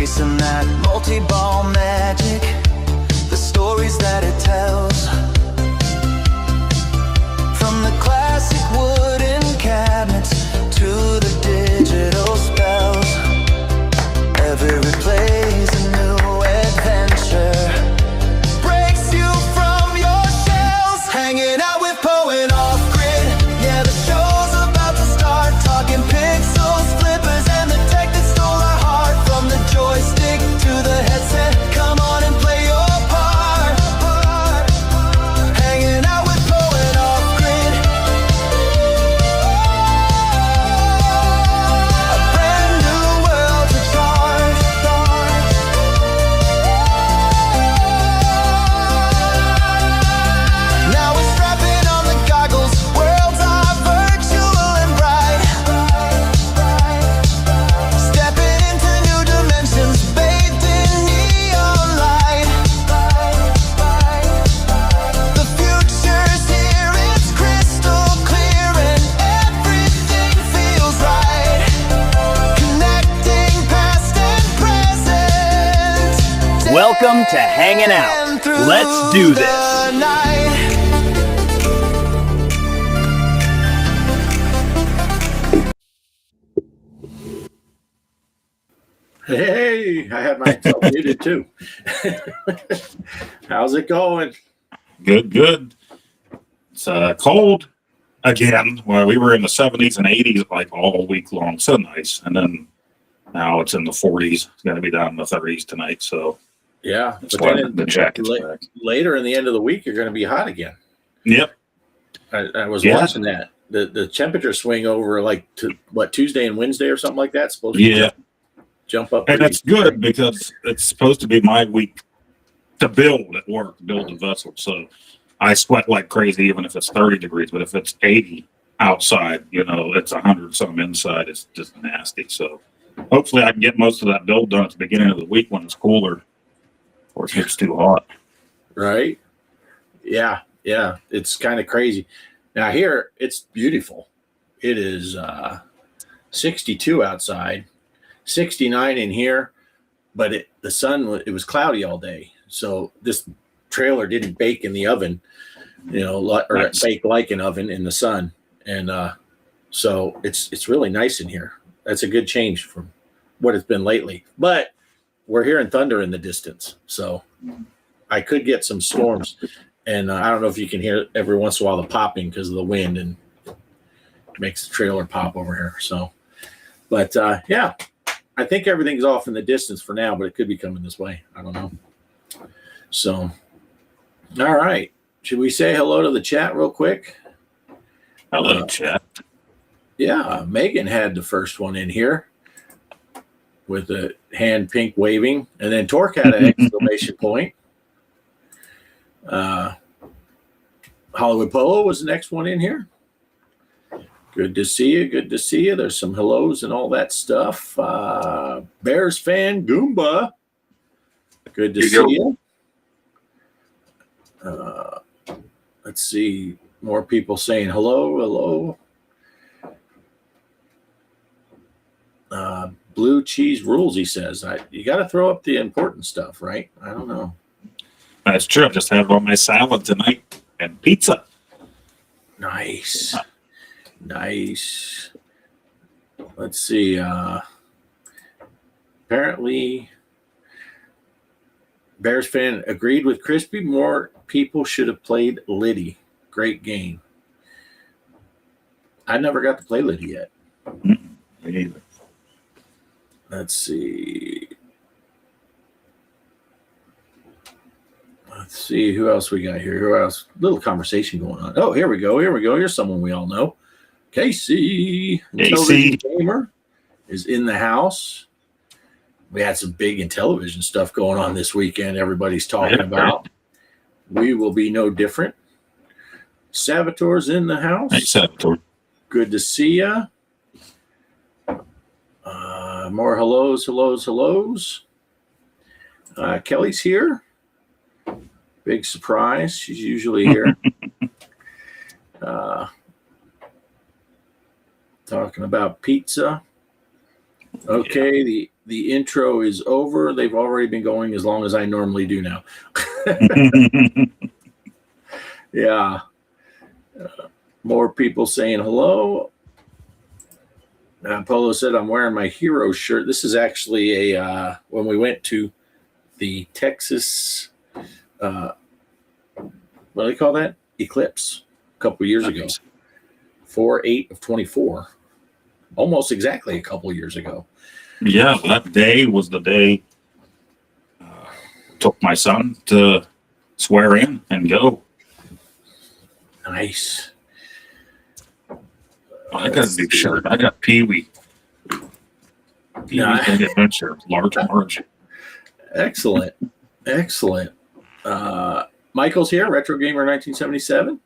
chasing that multi-ball magic, the stories that it tells. From the classic wooden cabinets to the digital spells, every play's a new adventure, breaks you from your shells. Hanging out with Poe and Offgrid, yeah, the show's about to start. Talking pixels, flippers, and the tech that stole our heart. From the joystick to the headset, come on and play your part. Hanging out with Poe and Offgrid, a brand new world to charge. Now we're strapping on the goggles, worlds are virtual and bright. Stepping into new dimensions, bathed in neon light. The future's here, it's crystal clear, and everything feels right. Connecting past and present. Welcome to Hangin' Out. Let's do this. The night. Hey, I had myself muted too. How's it going? Good. It's cold again. Well, we were in the 70s and 80s like all week long. So nice. And then now it's in the 40s. It's going to be down in the 30s tonight. So Yeah, that's but why then the jacket's back. later in the end of the week, you're going to be hot again. Yep. I was Yeah. watching that. The temperature swing over like to what, Tuesday and Wednesday or something like that. Supposed to Yeah. jump up. And pretty- that's good because it's supposed to be my week to build at work, build the vessel. So I sweat like crazy, even if it's 30 degrees. But if it's 80 outside, it's 100 something inside. It's just nasty. So hopefully I can get most of that build done at the beginning of the week when it's cooler, or it gets too hot. Right? Yeah. It's kind of crazy. Now here, it's beautiful. It is 62 outside, 69 in here, but the sun, it was cloudy all day. So this trailer didn't bake in the oven, or Nice. bake like an oven in the sun. And so it's really nice in here. That's a good change from what it's been lately. But we're hearing thunder in the distance. So I could get some storms. And I don't know if you can hear every once in a while the popping because of the wind, and it makes the trailer pop over here. So, but yeah, I think everything's off in the distance for now, but it could be coming this way. I don't know. So, all right. Should we say hello to the chat real quick? Hello, chat. Yeah, Megan had the first one in here with the hand pink waving, and then Torque had an exclamation point. Hollywood Polo was the next one in here. Good to see you. There's some hellos and all that stuff. Bears fan Goomba. Good to see you. Let's see. More people saying hello. Blue cheese rules, he says. You got to throw up the important stuff, right? I don't know. That's true. I just had it on my salad tonight and pizza. Nice. Let's see. Apparently, Bears fan agreed with Crispy. More people should have played Liddy. Great game. I never got to play Liddy yet. Me either. Let's see. Who else we got here? Who else? Little conversation going on. Oh, here we go. Here's someone we all know. Casey. Intellivision Gamer is in the house. We had some big Intellivision stuff going on this weekend. Everybody's talking about. We will be no different. Savitor's in the house. Hey, Savitor. Good to see ya. More hellos. Kelly's here. Big surprise. She's usually here. Talking about pizza. Okay, the intro is over. They've already been going as long as I normally do now. Yeah. More people saying hello. Polo said, I'm wearing my hero shirt. This is actually when we went to the Texas, what do they call that? Eclipse a couple years ago. 4/8 of 24. Almost exactly a couple years ago. Yeah, that day was the day took my son to swear in and go. Nice. I got a big shirt. I got Pee Wee. Pee Wee's Big Adventure, large and large. Excellent. Excellent. Michael's here, Retro Gamer 1977.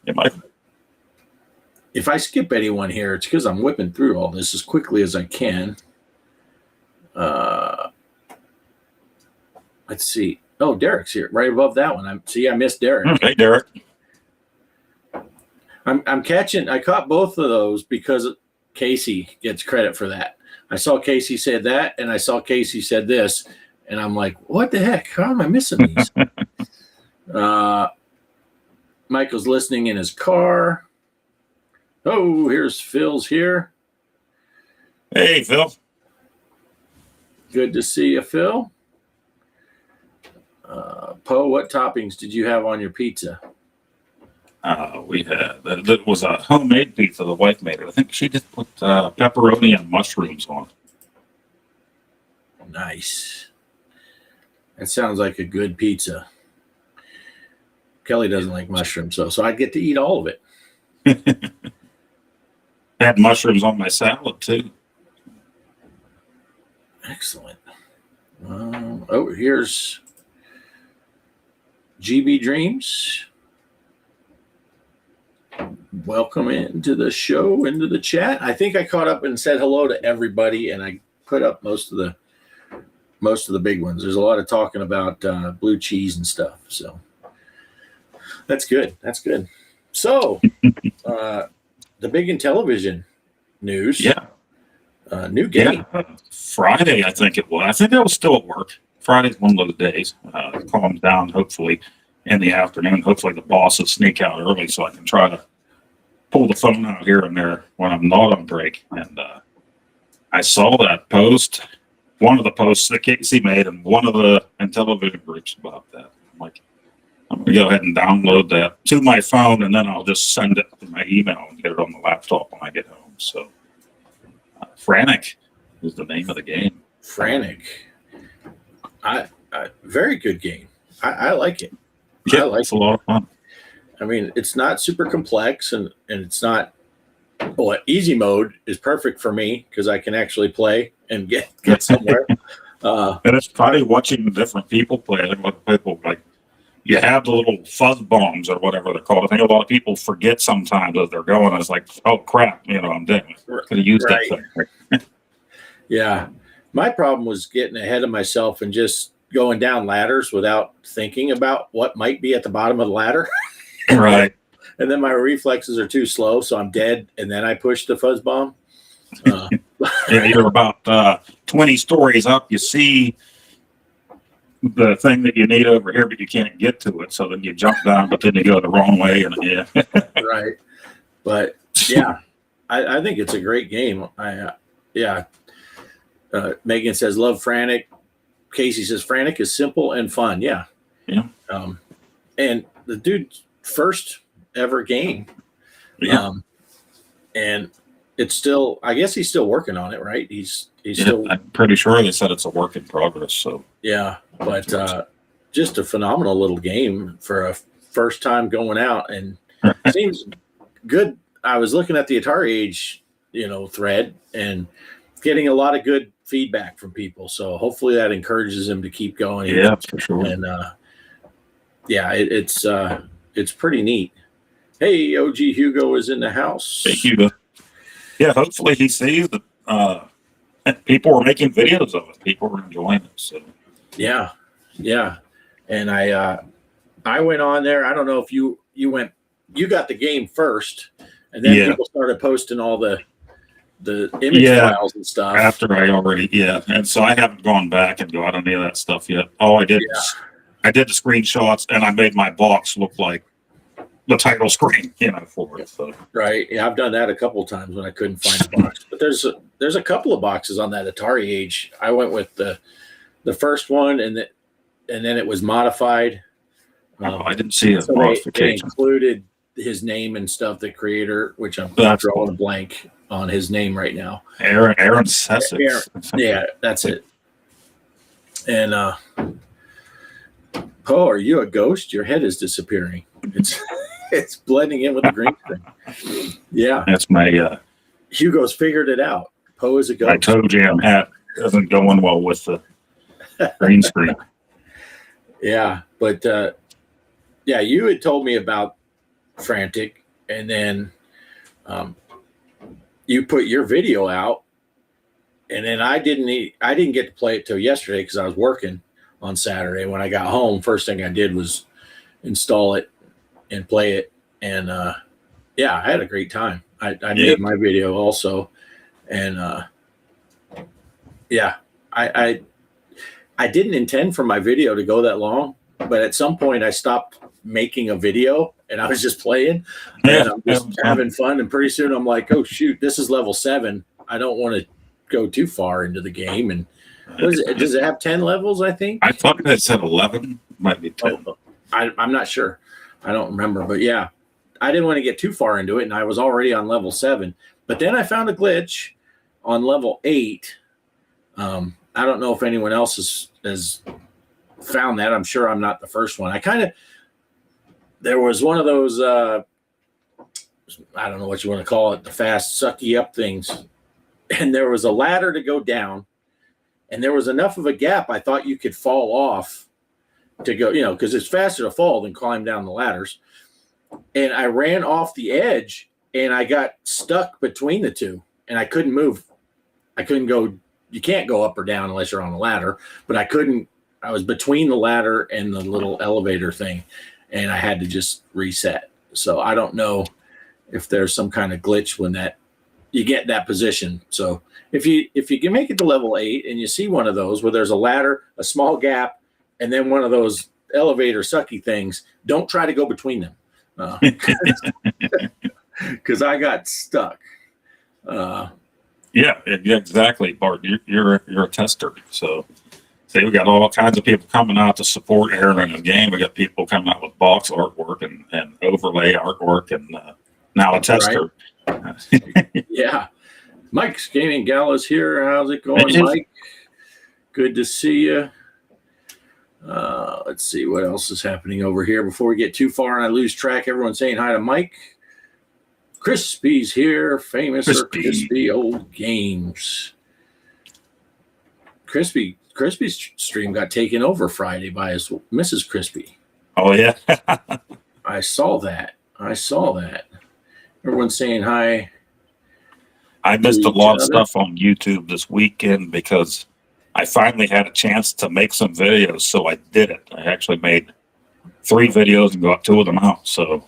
Yeah, Mike. If I skip anyone here, it's because I'm whipping through all this as quickly as I can. Let's see. Oh, Derek's here, right above that one. I missed Derek. Hey, Derek. I caught both of those because Casey gets credit for that. I saw Casey said that, and I saw Casey said this, and I'm like, what the heck? How am I missing these? Michael's listening in his car. Oh, here's Phil's here. Hey, Phil. Good to see you, Phil. Poe, what toppings did you have on your pizza? We had that was a homemade pizza. The wife made it. I think she just put pepperoni and mushrooms on. Nice. That sounds like a good pizza. Kelly doesn't like mushrooms, so I get to eat all of it. Had mushrooms on my salad too. Excellent. Here's GB Dreams. Welcome into the show, into the chat. I think I caught up and said hello to everybody, and I put up most of the big ones. There's a lot of talking about blue cheese and stuff, so that's good. That's good. So, the big Intellivision news. Yeah. New game. Yeah. Friday, I think it was. I think I was still at work. Friday's one of those days. Calms down, hopefully, in the afternoon. Hopefully the boss will sneak out early so I can try to pull the phone out here and there when I'm not on break. And I saw that post, one of the posts that Casey made in one of the Intellivision groups about that. I'm like, I'm going to go ahead and download that to my phone, and then I'll just send it to my email and get it on the laptop when I get home. So, Frantic is the name of the game. Frantic. Very good game. I like it. Yeah, I like it's a lot of fun. I mean, it's not super complex, and it's not. Well, easy mode is perfect for me because I can actually play and get somewhere. And it's probably watching the different people play. I think a lot of people like you have the little fuzz bombs or whatever they're called. I think a lot of people forget sometimes as they're going. It's like, oh crap, I'm dead. Could have used that thing. Yeah, my problem was getting ahead of myself and just going down ladders without thinking about what might be at the bottom of the ladder. Right. And then my reflexes are too slow, so I'm dead. And then I push the fuzz bomb. Yeah, you're about 20 stories up. You see the thing that you need over here, but you can't get to it. So then you jump down, but then you go the wrong way. And yeah. Right. But yeah, I think it's a great game. Megan says, love Frantic. Casey says, Frantic is simple and fun. Yeah. Yeah. And the dude's first ever game. Yeah. And it's still, I guess he's still working on it, right? He's still. I'm pretty sure they said it's a work in progress. So yeah, but just a phenomenal little game for a first time going out, and seems good. I was looking at the Atari Age, thread and getting a lot of good feedback from people. So hopefully that encourages him to keep going. Yeah, for sure. And it's pretty neat. Hey, OG Hugo is in the house. Hey, Hugo. Yeah, hopefully he sees that people are making videos of it. People are enjoying it. So yeah. And I went on there. I don't know if you got the game first, and then people started posting all the the image files and stuff. After I already, and so I haven't gone back and got any of that stuff yet. All I did was I did the screenshots and I made my box look like the title screen, for it. So. Right. Yeah, I've done that a couple of times when I couldn't find a box. But there's a couple of boxes on that Atari Age. I went with the first one, and then it was modified. I didn't see a so they included his name and stuff, the creator, which I'm drawing a blank on his name right now. Aaron Sussex. Yeah, that's it. And Poe, are you a ghost? Your head is disappearing. It's blending in with the green screen. Yeah. That's my Hugo's figured it out. Poe is a ghost. My toe jam hat isn't going well with the green screen. Yeah, but you had told me about Frantic, and then you put your video out, and then I didn't get to play it till yesterday because I was working on Saturday. When I got home, first thing I did was install it and play it, and I had a great time. I made my video also, and I didn't intend for my video to go that long, but at some point I stopped making a video and I was just playing and I'm just having fun. And pretty soon I'm like, oh shoot, this is level 7. I don't want to go too far into the game. And does it have 10 levels? I think I thought it said 11, might be 10. I'm not sure. I don't remember, but yeah, I didn't want to get too far into it. And I was already on level 7, but then I found a glitch on level 8. I don't know if anyone else has found that. I'm sure I'm not the first one. There was one of those, I don't know what you want to call it, the fast sucky up things. And there was a ladder to go down, and there was enough of a gap I thought you could fall off to go, because it's faster to fall than climb down the ladders. And I ran off the edge, and I got stuck between the two, and I couldn't move. I couldn't go. You can't go up or down unless you're on a ladder, but I was between the ladder and the little elevator thing, and I had to just reset. So I don't know if there's some kind of glitch when you get that position. So if you can make it to level 8 and you see one of those where there's a ladder, a small gap, and then one of those elevator sucky things, don't try to go between them. Because I got stuck. Yeah, exactly, Bart. You're a tester. So, see, we got all kinds of people coming out to support Aaron in the game. We got people coming out with box artwork and overlay artwork, and now a tester. Right. Yeah. Mike's Gaming Gala's here. How's it going, Mike? Good to see you. Let's see what else is happening over here before we get too far and I lose track. Everyone's saying hi to Mike. Crispy's here, famous for Crispy Old Games. Crispy's stream got taken over Friday by his Mrs. Crispy. Oh, yeah. I saw that. Everyone's saying hi. I missed a lot of stuff on YouTube this weekend because I finally had a chance to make some videos, so I did it. I actually made 3 videos and got 2 of them out, so...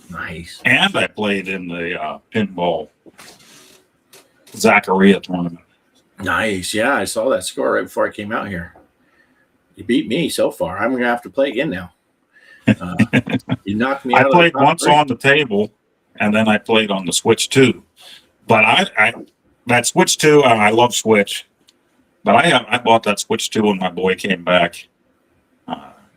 Nice. And I played in the pinball Zaccaria tournament. Nice. Yeah, I saw that score right before I came out here. You beat me so far. I'm going to have to play again now. You knocked me out. I played once on the table, and then I played on the Switch 2. But that Switch 2, I love Switch. But I bought that Switch 2 when my boy came back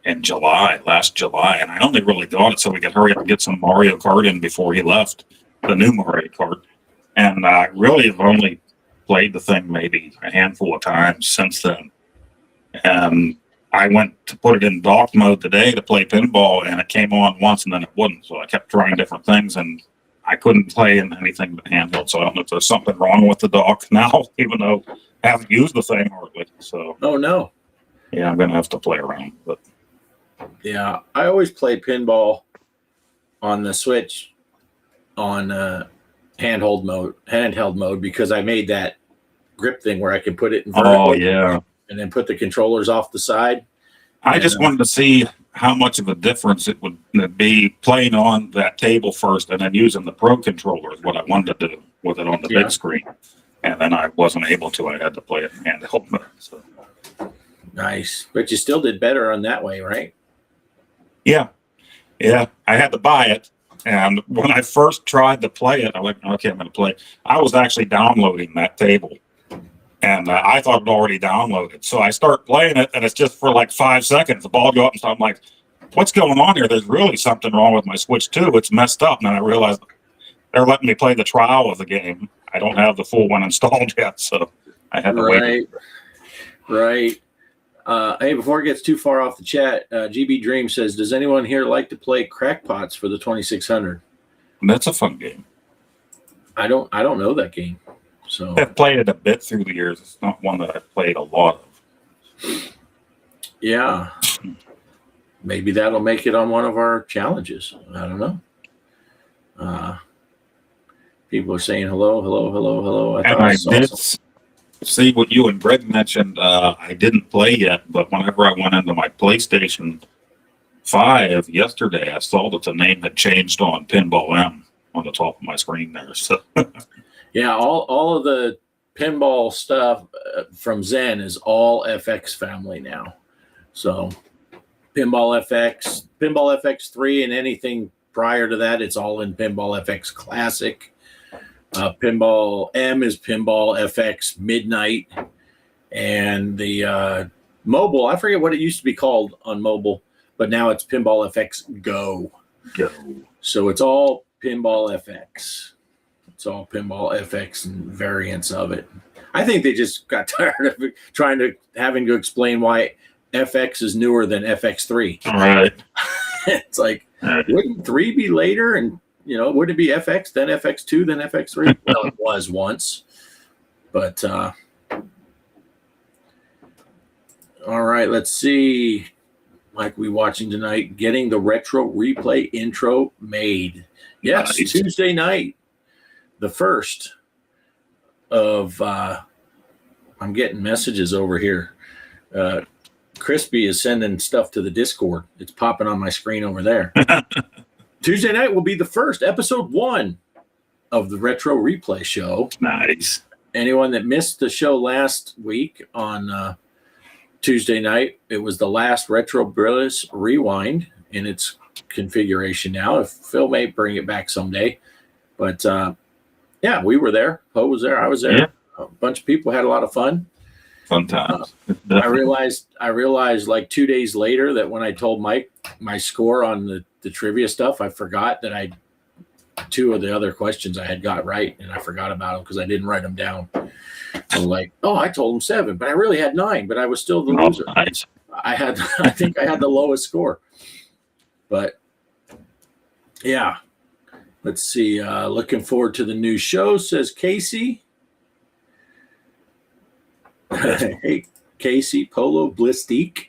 in last July, and I only really got it so we could hurry up and get some Mario Kart in before he left, the new Mario Kart. And I really have only played the thing maybe a handful of times since then. And I went to put it in dock mode today to play pinball, and it came on once and then it wouldn't. So I kept trying different things, and I couldn't play in anything but handheld. So I don't know if there's something wrong with the dock now, even though I haven't used the thing hardly. So oh no, yeah, I'm gonna have to play around. But yeah, I always play pinball on the Switch on handheld mode because I made that grip thing where I can put it in vertical. Oh yeah, and then put the controllers off the side. I just wanted to see how much of a difference it would be playing on that table first and then using the Pro controller is what I wanted to do. with it on the Yeah. big screen. And then I wasn't able to. I had to play it in handheld. So. Nice. But you still did better on that way, right? Yeah. I had to buy it. And when I first tried to play it, I went, okay, I'm going to play. I was actually downloading that table. And I thought it already downloaded. So I start playing it, and it's just for like 5 seconds. The ball go up, and so I'm like, what's going on here? There's really something wrong with my Switch 2. It's messed up. And then I realized they're letting me play the trial of the game. I don't have the full one installed yet, so I had to wait. Right. Hey, before it gets too far off the chat, GB Dream says, does anyone here like to play Crackpots for the 2600? That's a fun game. I don't know that game. So I've played it a bit through the years. It's not one that I've played a lot of. yeah. Maybe that'll make it on one of our challenges. I don't know. People are saying hello. I did see what you and Greg mentioned. I didn't play yet, but whenever I went into my PlayStation 5 yesterday, I saw that the name had changed on Pinball M on the top of my screen there. So yeah, all of the pinball stuff from Zen is all FX family now. So Pinball FX 3, and anything prior to that, it's all in Pinball FX Classic. Pinball M is Pinball FX Midnight, and the mobile, I forget what it used to be called on mobile, but now it's Pinball FX Go. So it's all Pinball FX. It's all Pinball FX and variants of it. I think they just got tired of having to explain why FX is newer than FX3. all right. It's like, wouldn't 3 be later? And would it be FX, then FX2, then FX3? Well, it was once. But, all right, let's see. Like we watching tonight, getting the retro replay intro made. Yes, Nice. Tuesday night, the first of, I'm getting messages over here. Crispy is sending stuff to the Discord. It's popping on my screen over there. Tuesday night will be the first, episode 1 of the Retro Replay Show. Nice. Anyone that missed the show last week on Tuesday night, it was the last Retro Bliss Rewind in its configuration now. If Phil may bring it back someday. But, yeah, we were there. Poe was there. I was there. Yeah. A bunch of people had a lot of fun. Fun times. I realized like 2 days later that when I told Mike my score on the trivia stuff, I forgot that 2 of the other questions I had got right, and I forgot about them because I didn't write them down. I'm like, I told him 7, but I really had 9, but I was still the loser. Nice. I think I had the lowest score. But yeah, let's see. Looking forward to the new show, says Casey. Hey, Casey, Polo, Blistique.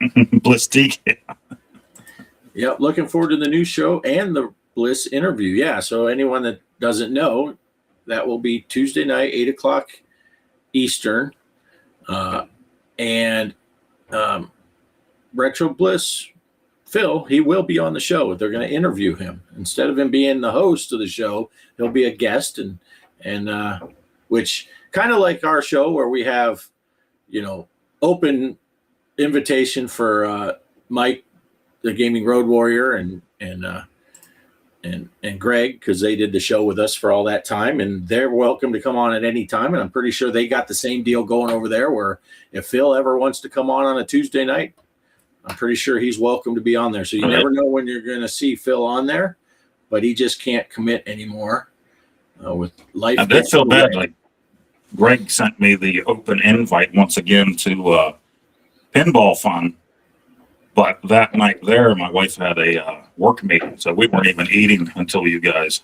Blistique. Yep, looking forward to the new show and the Bliss interview. Yeah, so anyone that doesn't know, that will be Tuesday night, 8 o'clock Eastern. And Retro Bliss, Phil, he will be on the show. They're going to interview him. Instead of him being the host of the show, he'll be a guest, and which kind of like our show where we have, open invitation for Mike, the Gaming Road Warrior, and Greg, because they did the show with us for all that time, and they're welcome to come on at any time. And I'm pretty sure they got the same deal going over there, where if Phil ever wants to come on a Tuesday night, I'm pretty sure he's welcome to be on there. So you never know when you're going to see Phil on there, but he just can't commit anymore with life. I did feel bad. Like Greg sent me the open invite once again to Pinball Fun. But that night there, my wife had a work meeting, so we weren't even eating until you guys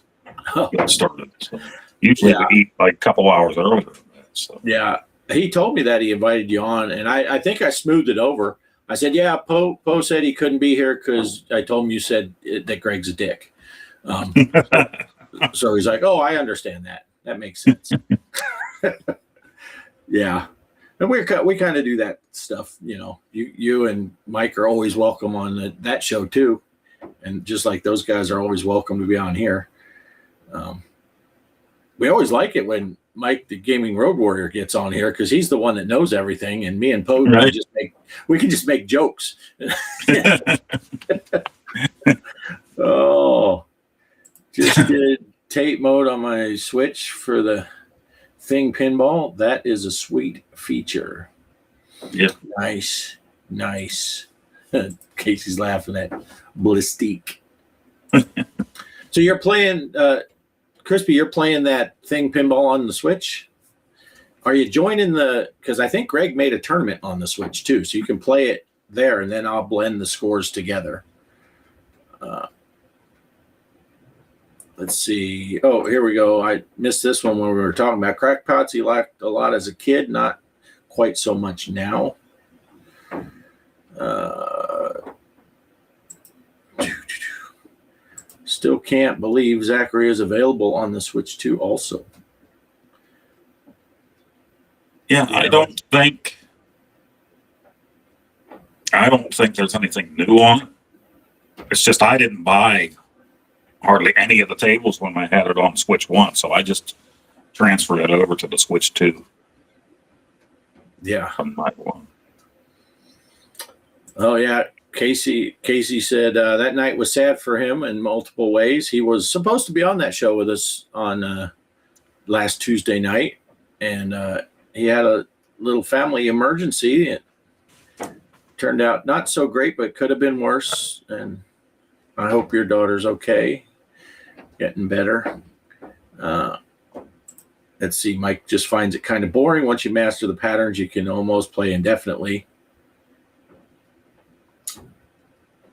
got started. So usually we eat like a couple hours earlier than that. So. Yeah, he told me that he invited you on, and I think I smoothed it over. I said, yeah, Poe said he couldn't be here because I told him you said that Greg's a dick. So he's like, oh, I understand that. That makes sense. Yeah. And we kind of do that stuff, You and Mike are always welcome on that show too, and just like those guys are always welcome to be on here. we always like it when Mike, the Gaming Road Warrior, gets on here because he's the one that knows everything, and me and Poe can just make jokes. Oh, just did tape mode on my Switch for the Thing Pinball. That is a sweet feature. Yep. Nice. Casey's laughing at Blistique. So you're playing, Crispy, you're playing that Thing Pinball on the Switch? Are you joining because I think Greg made a tournament on the Switch too, so you can play it there, and then I'll blend the scores together. Let's see. Oh, here we go. I missed this one when we were talking about crackpots. He liked a lot as a kid, not quite so much now. Still can't believe Zachary is available on the Switch 2 also. Yeah, I don't think there's anything new on it. It's just I didn't buy hardly any of the tables when I had it on Switch 1, so I just transferred it over to the Switch 2. Yeah. From my one. Oh, yeah. Casey said that night was sad for him in multiple ways. He was supposed to be on that show with us on last Tuesday night, and he had a little family emergency. It turned out not so great, but could have been worse. And I hope your daughter's okay, getting better. Let's see. Mike just finds it kind of boring. Once you master the patterns, you can almost play indefinitely.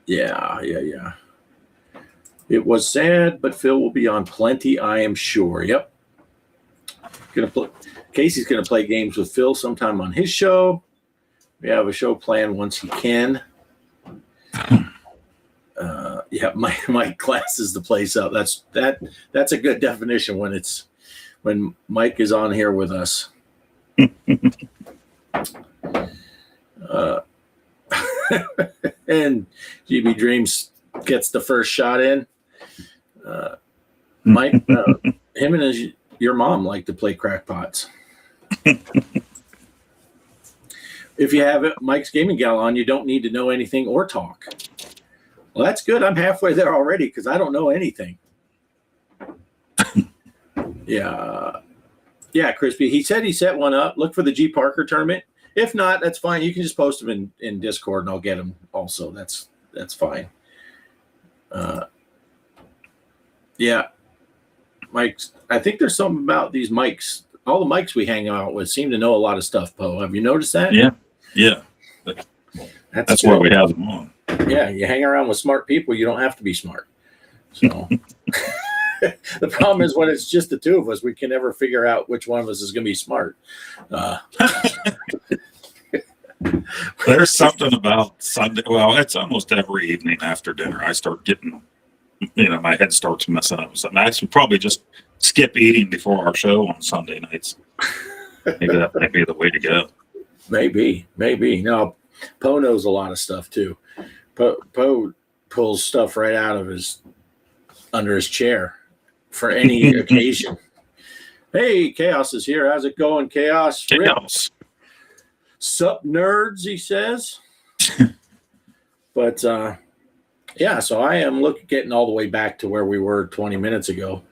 Yeah. It was sad, but Phil will be on plenty, I am sure. Yep. Casey's gonna play games with Phil sometime on his show. We have a show planned once he can. Yeah, Mike classes the place up. That's a good definition when Mike is on here with us. And GB Dreams gets the first shot in. Mike, him and your mom like to play crackpots. If you have Mike's Gaming Gala on, you don't need to know anything or talk. Well, that's good. I'm halfway there already because I don't know anything. Yeah, Crispy. He said he set one up. Look for the G Parker tournament. If not, that's fine. You can just post them in Discord, and I'll get them also. That's fine. Yeah, Mike's. I think there's something about these mics. All the mics we hang out with seem to know a lot of stuff, Poe. Have you noticed that? Yeah. That's why we have them on. Yeah, you hang around with smart people, you don't have to be smart. So the problem is when it's just the two of us, we can never figure out which one of us is going to be smart. There's something about Sunday. Well, it's almost every evening after dinner. I start getting, my head starts messing up. So I should probably just skip eating before our show on Sunday nights. Maybe that might be the way to go. Maybe. No, Poe knows a lot of stuff too. Poe pulls stuff right out of under his chair for any occasion. Hey, Kaos is here. How's it going, Kaos? Kaos. Sup, nerds, he says. But, yeah, so I am getting all the way back to where we were 20 minutes ago.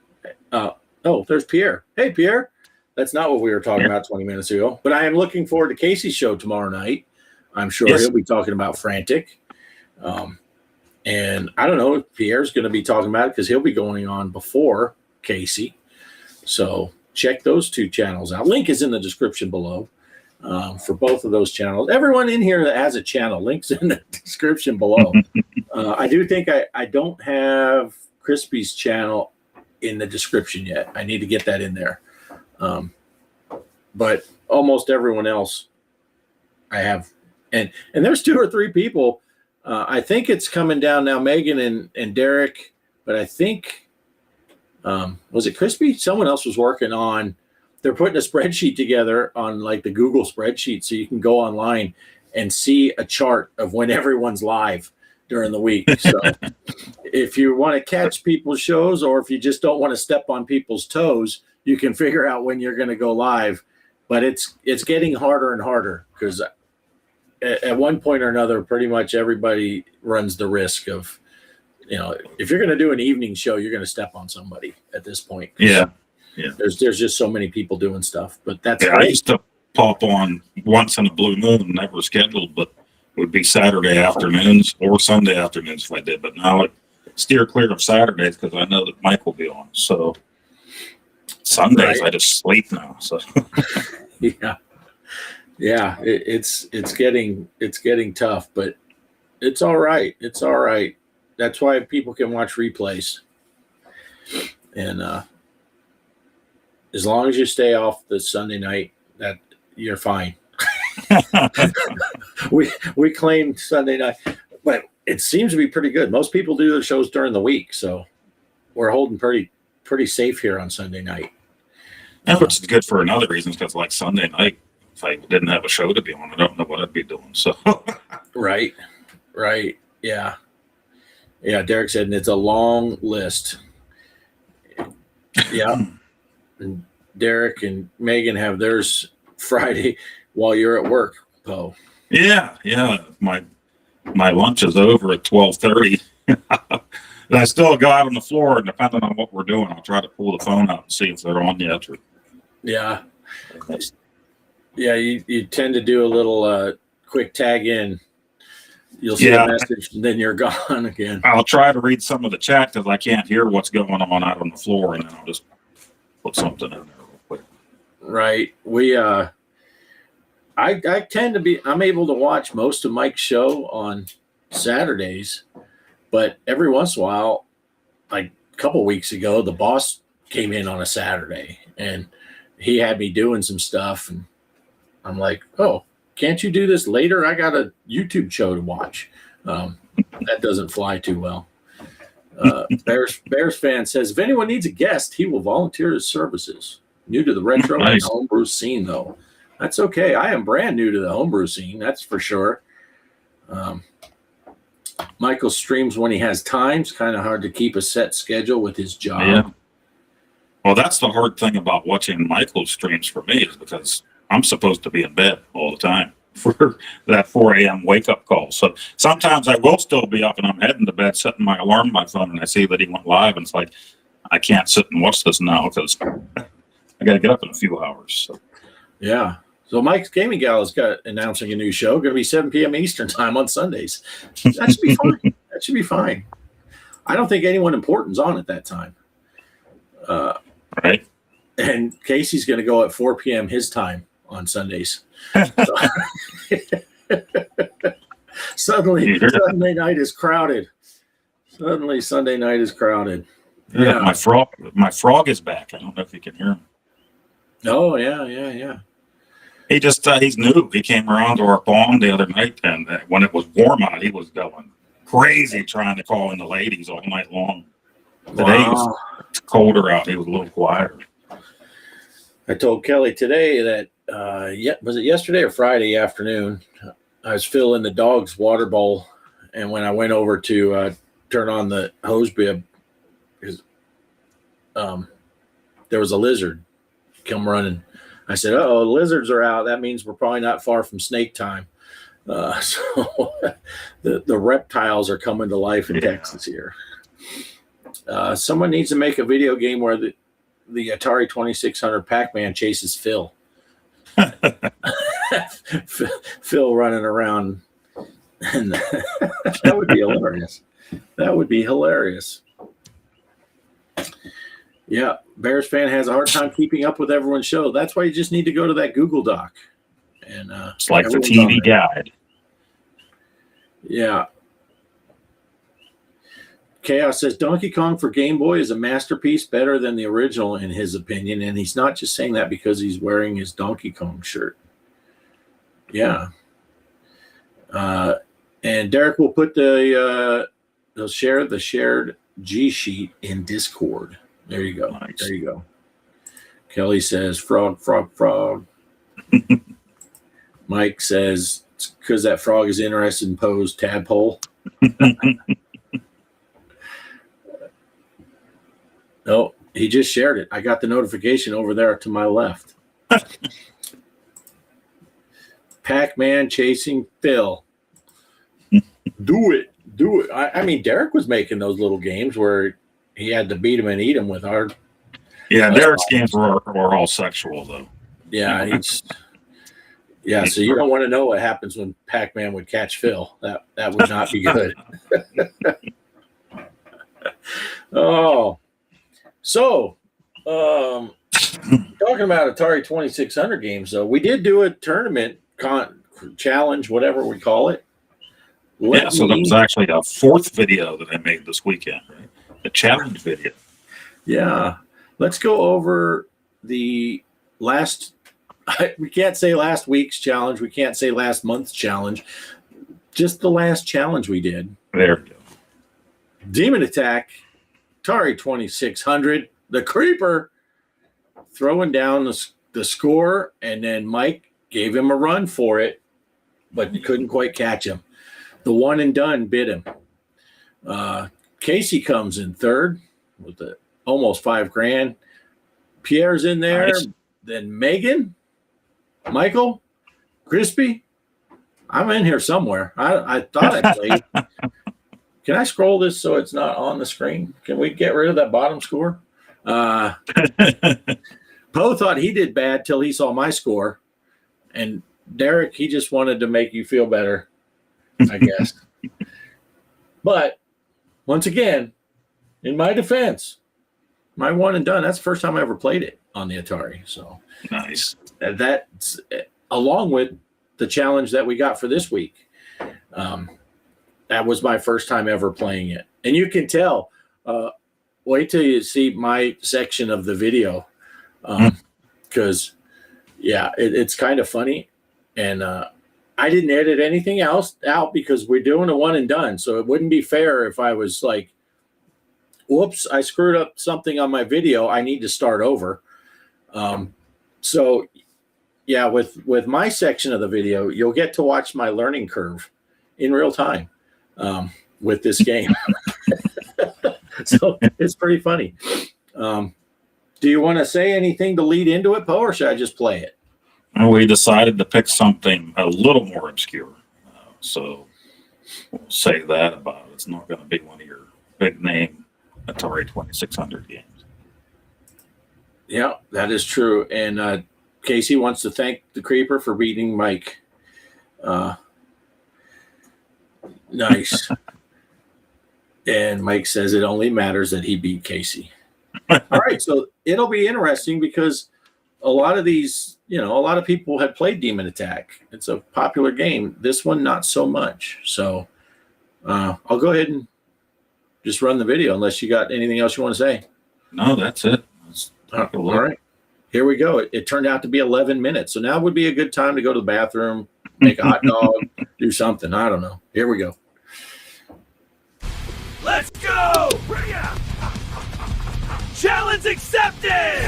Oh, there's Pierre. Hey, Pierre. That's not what we were talking about 20 minutes ago. But I am looking forward to Casey's show tomorrow night. I'm sure he'll be talking about Frantic. And I don't know if Pierre's going to be talking about it because he'll be going on before Casey. So check those two channels out. Link is in the description below for both of those channels. Everyone in here that has a channel, links in the description below. I do think I don't have Crispy's channel in the description yet. I need to get that in there. But almost everyone else I have. And there's 2 or 3 people. I think it's coming down now, Megan and Derek, but I think, was it Crispy? Someone else was working on, they're putting a spreadsheet together on like the Google spreadsheet so you can go online and see a chart of when everyone's live during the week. So if you want to catch people's shows or if you just don't want to step on people's toes, you can figure out when you're going to go live, but it's getting harder and harder because at one point or another, pretty much everybody runs the risk of, if you're going to do an evening show, you're going to step on somebody at this point. Yeah. There's just so many people doing stuff, but that's I used to pop on once in a blue moon, never scheduled, but it would be Saturday afternoons or Sunday afternoons if I did. But now I steer clear of Saturdays because I know that Mike will be on. So Sundays I just sleep now. So it's getting tough, but it's all right. It's all right. That's why people can watch replays, and as long as you stay off the Sunday night, that you're fine. we claimed Sunday night, but it seems to be pretty good. Most people do their shows during the week, so we're holding pretty safe here on Sunday night. And which is good for another reason, because like Sunday night, if I didn't have a show to be on, I don't know what I'd be doing. So right, yeah. Derek said, and it's a long list. Yeah. And Derek and Megan have theirs Friday while you're at work, Poe. Yeah. My lunch is over at 12:30. And I still go out on the floor, and depending on what we're doing, I'll try to pull the phone out and see if they're on yet. Yeah. You tend to do a little quick tag in. You'll see a message, and then you're gone again. I'll try to read some of the chat because I can't hear what's going on out on the floor, and then I'll just put something in there real quick. Right. I tend to be, I'm able to watch most of Mike's show on Saturdays, but every once in a while, like a couple weeks ago, the boss came in on a Saturday and he had me doing some stuff, and I'm like, oh, can't you do this later? I got a YouTube show to watch. That doesn't fly too well. Bears fan says, if anyone needs a guest, he will volunteer his services. New to the retro and homebrew scene, though. That's okay. I am brand new to the homebrew scene, that's for sure. Michael streams when he has time. It's kind of hard to keep a set schedule with his job. Yeah. Well, that's the hard thing about watching Michael's streams for me, is because I'm supposed to be in bed all the time for that 4 a.m. wake-up call. So sometimes I will still be up and I'm heading to bed, setting my alarm on my phone, and I see that he went live, and it's like, I can't sit and watch this now because I got to get up in a few hours. So. Yeah. So Mike's Gaming Gala's announcing a new show, going to be 7 p.m. Eastern time on Sundays. That should be fine. That should be fine. I don't think anyone important's on at that time. Right. And Casey's going to go at 4 p.m. his time on Sundays. Suddenly, Sunday night is crowded. Suddenly, Sunday night is crowded. Yeah, my frog is back. I don't know if you can hear him. Oh, yeah. He just, he's new. He came around to our pond the other night, and when it was warm out, he was going crazy trying to call in the ladies all night long. Today it's colder out. He was a little quieter. I told Kelly today that, was it yesterday or Friday afternoon? I was filling the dog's water bowl, and when I went over to turn on the hose bib, there was a lizard come running. I said, "Oh, lizards are out. That means we're probably not far from snake time." So the reptiles are coming to life in Texas here. Someone needs to make a video game where the Atari 2600 Pac-Man chases Phil. Phil running around, and that would be hilarious. That would be hilarious. Yeah, Bears fan has a hard time keeping up with everyone's show. That's why you just need to go to that Google Doc. And it's like the TV guide. Yeah. Kaos says Donkey Kong for Game Boy is a masterpiece, better than the original in his opinion, and he's not just saying that because he's wearing his Donkey Kong shirt. Yeah. And Derek will put they'll share the shared G sheet in Discord. There you go. Nice. There you go. Kelly says frog. Mike says it's because that frog is interested in Poe's tadpole. No, He just shared it. I got the notification over there to my left. Pac-Man chasing Phil. Do it. I mean, Derek was making those little games where he had to beat him and eat him with our. Yeah, Derek's games were all sexual though. Yeah, so you don't want to know what happens when Pac-Man would catch Phil. That would not be good. Oh, so talking about Atari 2600 games, though, we did do a tournament challenge, whatever we call it. So that was actually a fourth video that I made this weekend, right? A challenge video. Yeah, let's go over the last. We can't say last week's challenge. We can't say last month's challenge. Just the last challenge we did. There we go. Demon Attack, Atari 2600, the Creeper, throwing down the score, and then Mike gave him a run for it, but couldn't quite catch him. The one and done bit him. Casey comes in third with almost $5,000. Pierre's in there. Nice. Then Megan, Michael, Crispy. I'm in here somewhere. I thought I played. Can I scroll this so it's not on the screen? Can we get rid of that bottom score? Poe thought he did bad till he saw my score. And Derek, he just wanted to make you feel better, I guess. But once again, in my defense, my one and done, that's the first time I ever played it on the Atari. So nice. That's along with the challenge that we got for this week. That was my first time ever playing it. And you can tell, wait till you see my section of the video. Because, it's kind of funny. And I didn't edit anything else out because we're doing a one and done. So it wouldn't be fair if I was like, whoops, I screwed up something on my video. I need to start over. With my section of the video, you'll get to watch my learning curve in real time. With this game. So it's pretty funny. Do you want to say anything to lead into it, Poe, or should I just play it? We decided to pick something a little more obscure. So we'll say that about it. It's not going to be one of your big name Atari 2600 games. Yeah, that is true. And Casey wants to thank the Creeper for beating Mike. Nice. And Mike says it only matters that he beat Casey. All right, so it'll be interesting because a lot of these, a lot of people have played Demon Attack. It's a popular game. This one, not so much. So I'll go ahead and just run the video unless you got anything else you want to say. No, that's it. All right. Here we go. It turned out to be 11 minutes. So now would be a good time to go to the bathroom, make a hot dog, do something. I don't know. Here we go. Let's go! Bring it up! Challenge accepted!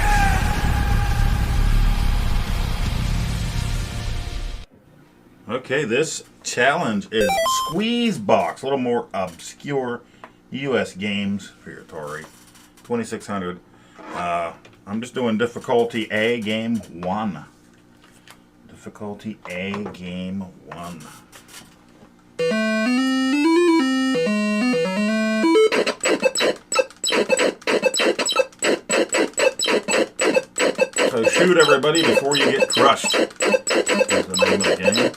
Okay, this challenge is Squeeze Box, a little more obscure U.S. games for your Atari 2600. I'm just doing difficulty A, game 1. Difficulty A, game 1. So shoot everybody before you get crushed. Is the name of the game.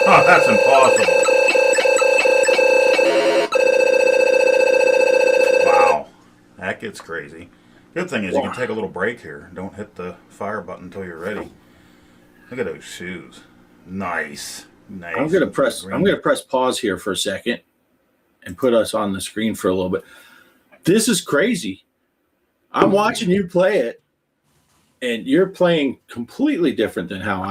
Oh, that's impossible. It's crazy. Good thing is you can take a little break here. Don't hit the fire button until you're ready. Look at those shoes. Nice. Nice. I'm gonna press pause here for a second and put us on the screen for a little bit. This is crazy. I'm watching you play it, and you're playing completely different than how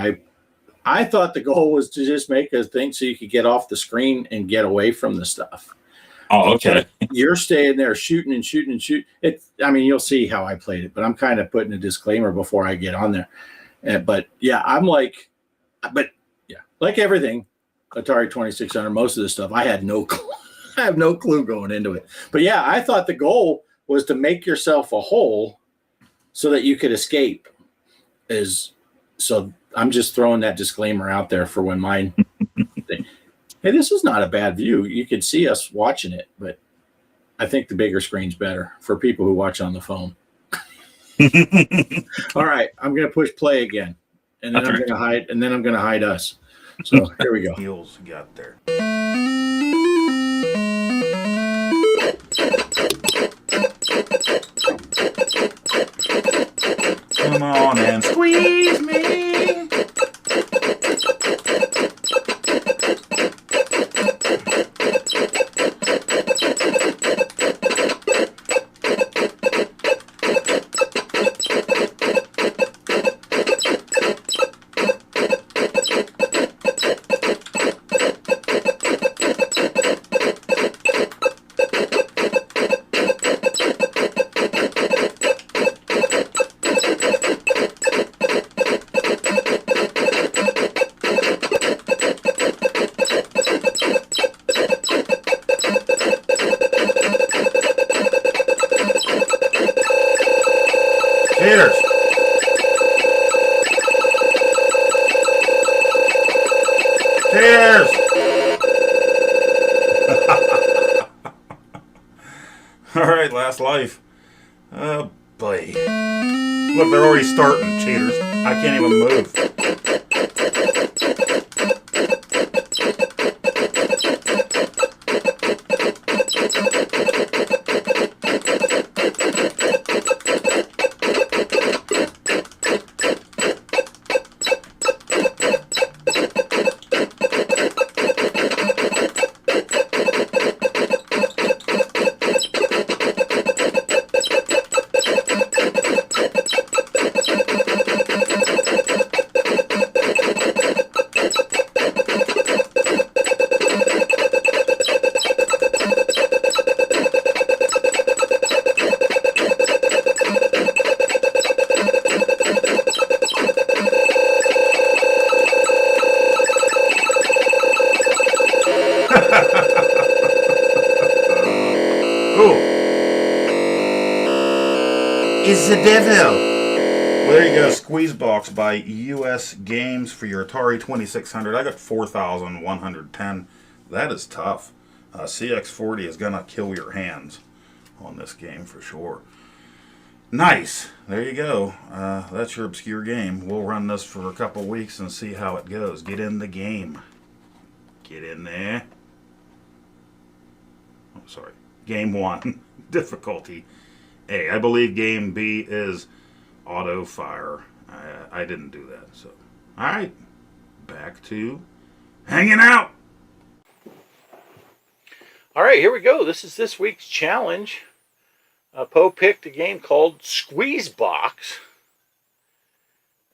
I thought the goal was to just make a thing so you could get off the screen and get away from the stuff. Oh, okay. You're staying there shooting and shooting and shooting. I mean, you'll see how I played it, but I'm kind of putting a disclaimer before I get on there. But yeah, I'm like, like everything, Atari 2600, most of this stuff, I had no clue. I have no clue going into it. But yeah, I thought the goal was to make yourself a hole so that you could escape. So I'm just throwing that disclaimer out there for when mine. Hey, this is not a bad view. You could see us watching it, but I think the bigger screen's better for people who watch on the phone. All right, I'm going to push play again, and then I'm going to hide, and then I'm going to hide us. So here we go. Heels got there. Come on and squeeze me. Cheaters. Cheers. All right, last life. Oh, boy. Look, they're already starting, cheaters. I can't even move. Is the devil. Well, there you go. Squeeze Box by US Games for your Atari 2600. I got 4,110. That is tough. CX40 is going to kill your hands on this game for sure. Nice. There you go. That's your obscure game. We'll run this for a couple weeks and see how it goes. Get in the game. Get in there. Oh, sorry. Game 1. Difficulty A. I believe game B is auto fire. I didn't do that. So, all right. Back to hanging out. All right, here we go. This is this week's challenge. Poe picked a game called Squeeze Box.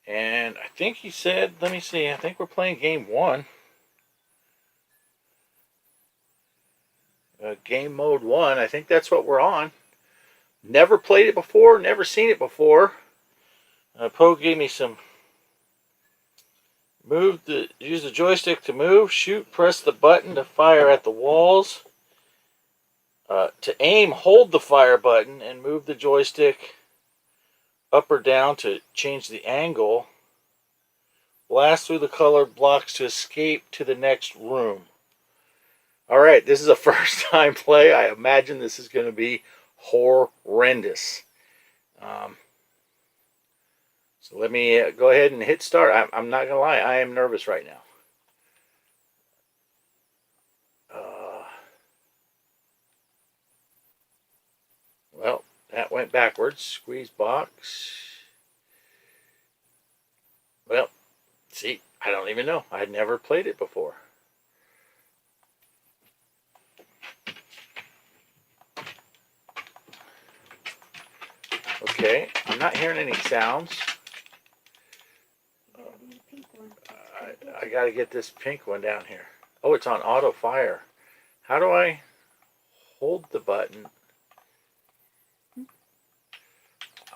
And I think he said, let me see, I think we're playing game 1. Game mode 1, I think that's what we're on. Never played it before, never seen it before. Poe gave me some use the joystick to move, shoot, press the button to fire at the walls. To aim, hold the fire button and move the joystick up or down to change the angle. Blast through the colored blocks to escape to the next room. Alright, this is a first time play. I imagine this is going to be horrendous. So let me go ahead and hit start. I'm not going to lie, I am nervous right now. Well, that went backwards. Squeeze box. Well, see, I don't even know. I'd never played it before. Okay, I'm not hearing any sounds. I got to get this pink one down here. Oh, it's on auto fire. How do I hold the button?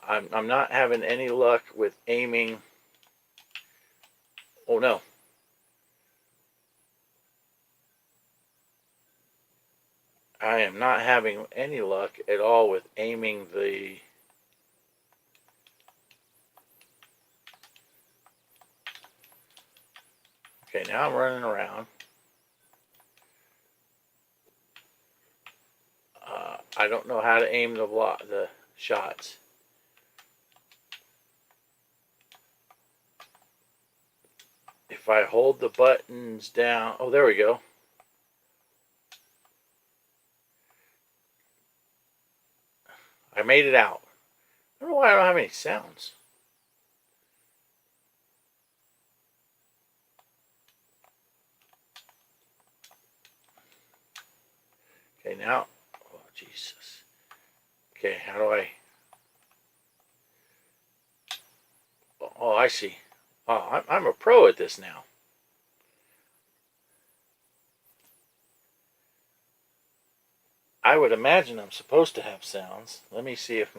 I'm not having any luck with aiming. Oh no. I am not having any luck at all with aiming the Okay, now I'm running around. I don't know how to aim the shots. If I hold the buttons down, oh, there we go. I made it out. I don't know why I don't have any sounds. Okay, now, oh, Jesus. Okay, how do I? Oh, I see. Oh, I'm a pro at this now. I would imagine I'm supposed to have sounds. Let me see if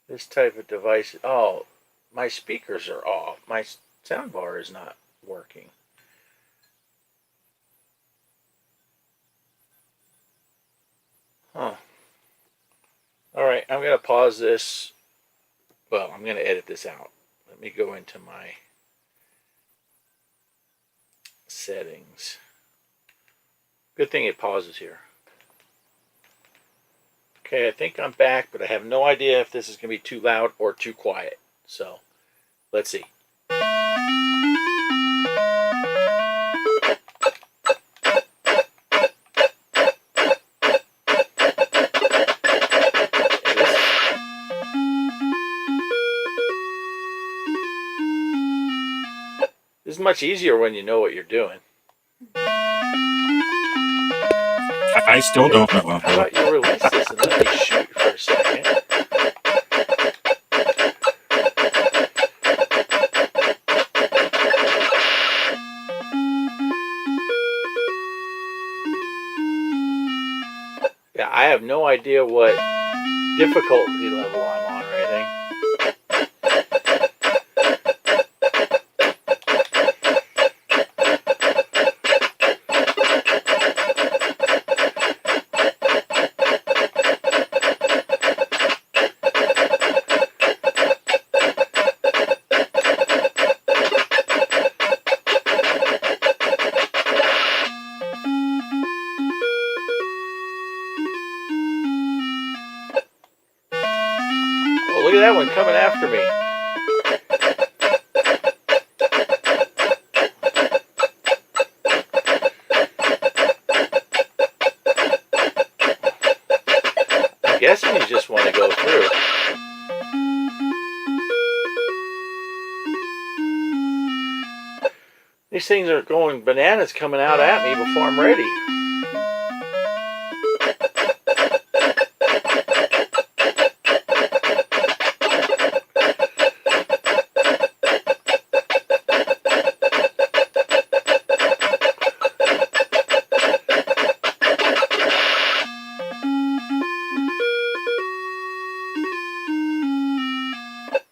this type of device, oh, my speakers are off. My sound bar is not working. Huh. All right, I'm going to pause this. Well, I'm going to edit this out. Let me go into my settings. Good thing it pauses here. Okay, I think I'm back, but I have no idea if this is going to be too loud or too quiet. So, let's see. This is much easier when you know what you're doing. I still don't know what I'm How doing. about you release this and let me shoot for a second? Yeah, I have no idea what difficulty level I'm on or anything. Look at that one coming after me. I'm guessing you just want to go through. These things are going bananas coming out at me before I'm ready.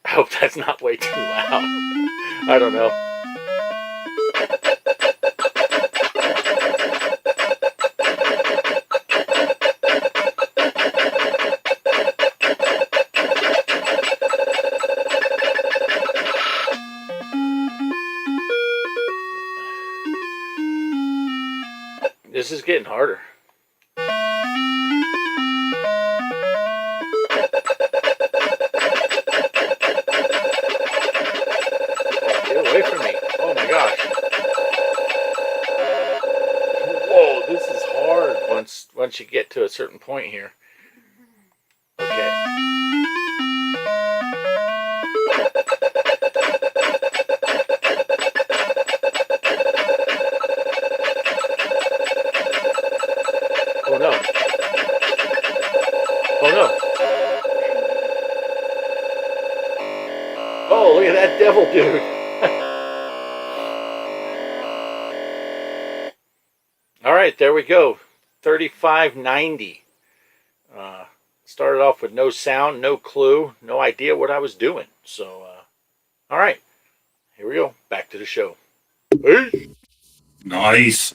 I hope that's not way too loud. I don't know. This is getting harder. Get away from me. Oh my gosh. Whoa, this is hard, once you get to a certain point here. Okay. Oh no. Oh no. Oh, look at that devil dude. All right, there we go. 3590. Started off with no sound, no clue, no idea what I was doing. So, all right, here we go. Back to the show. Peace. Nice.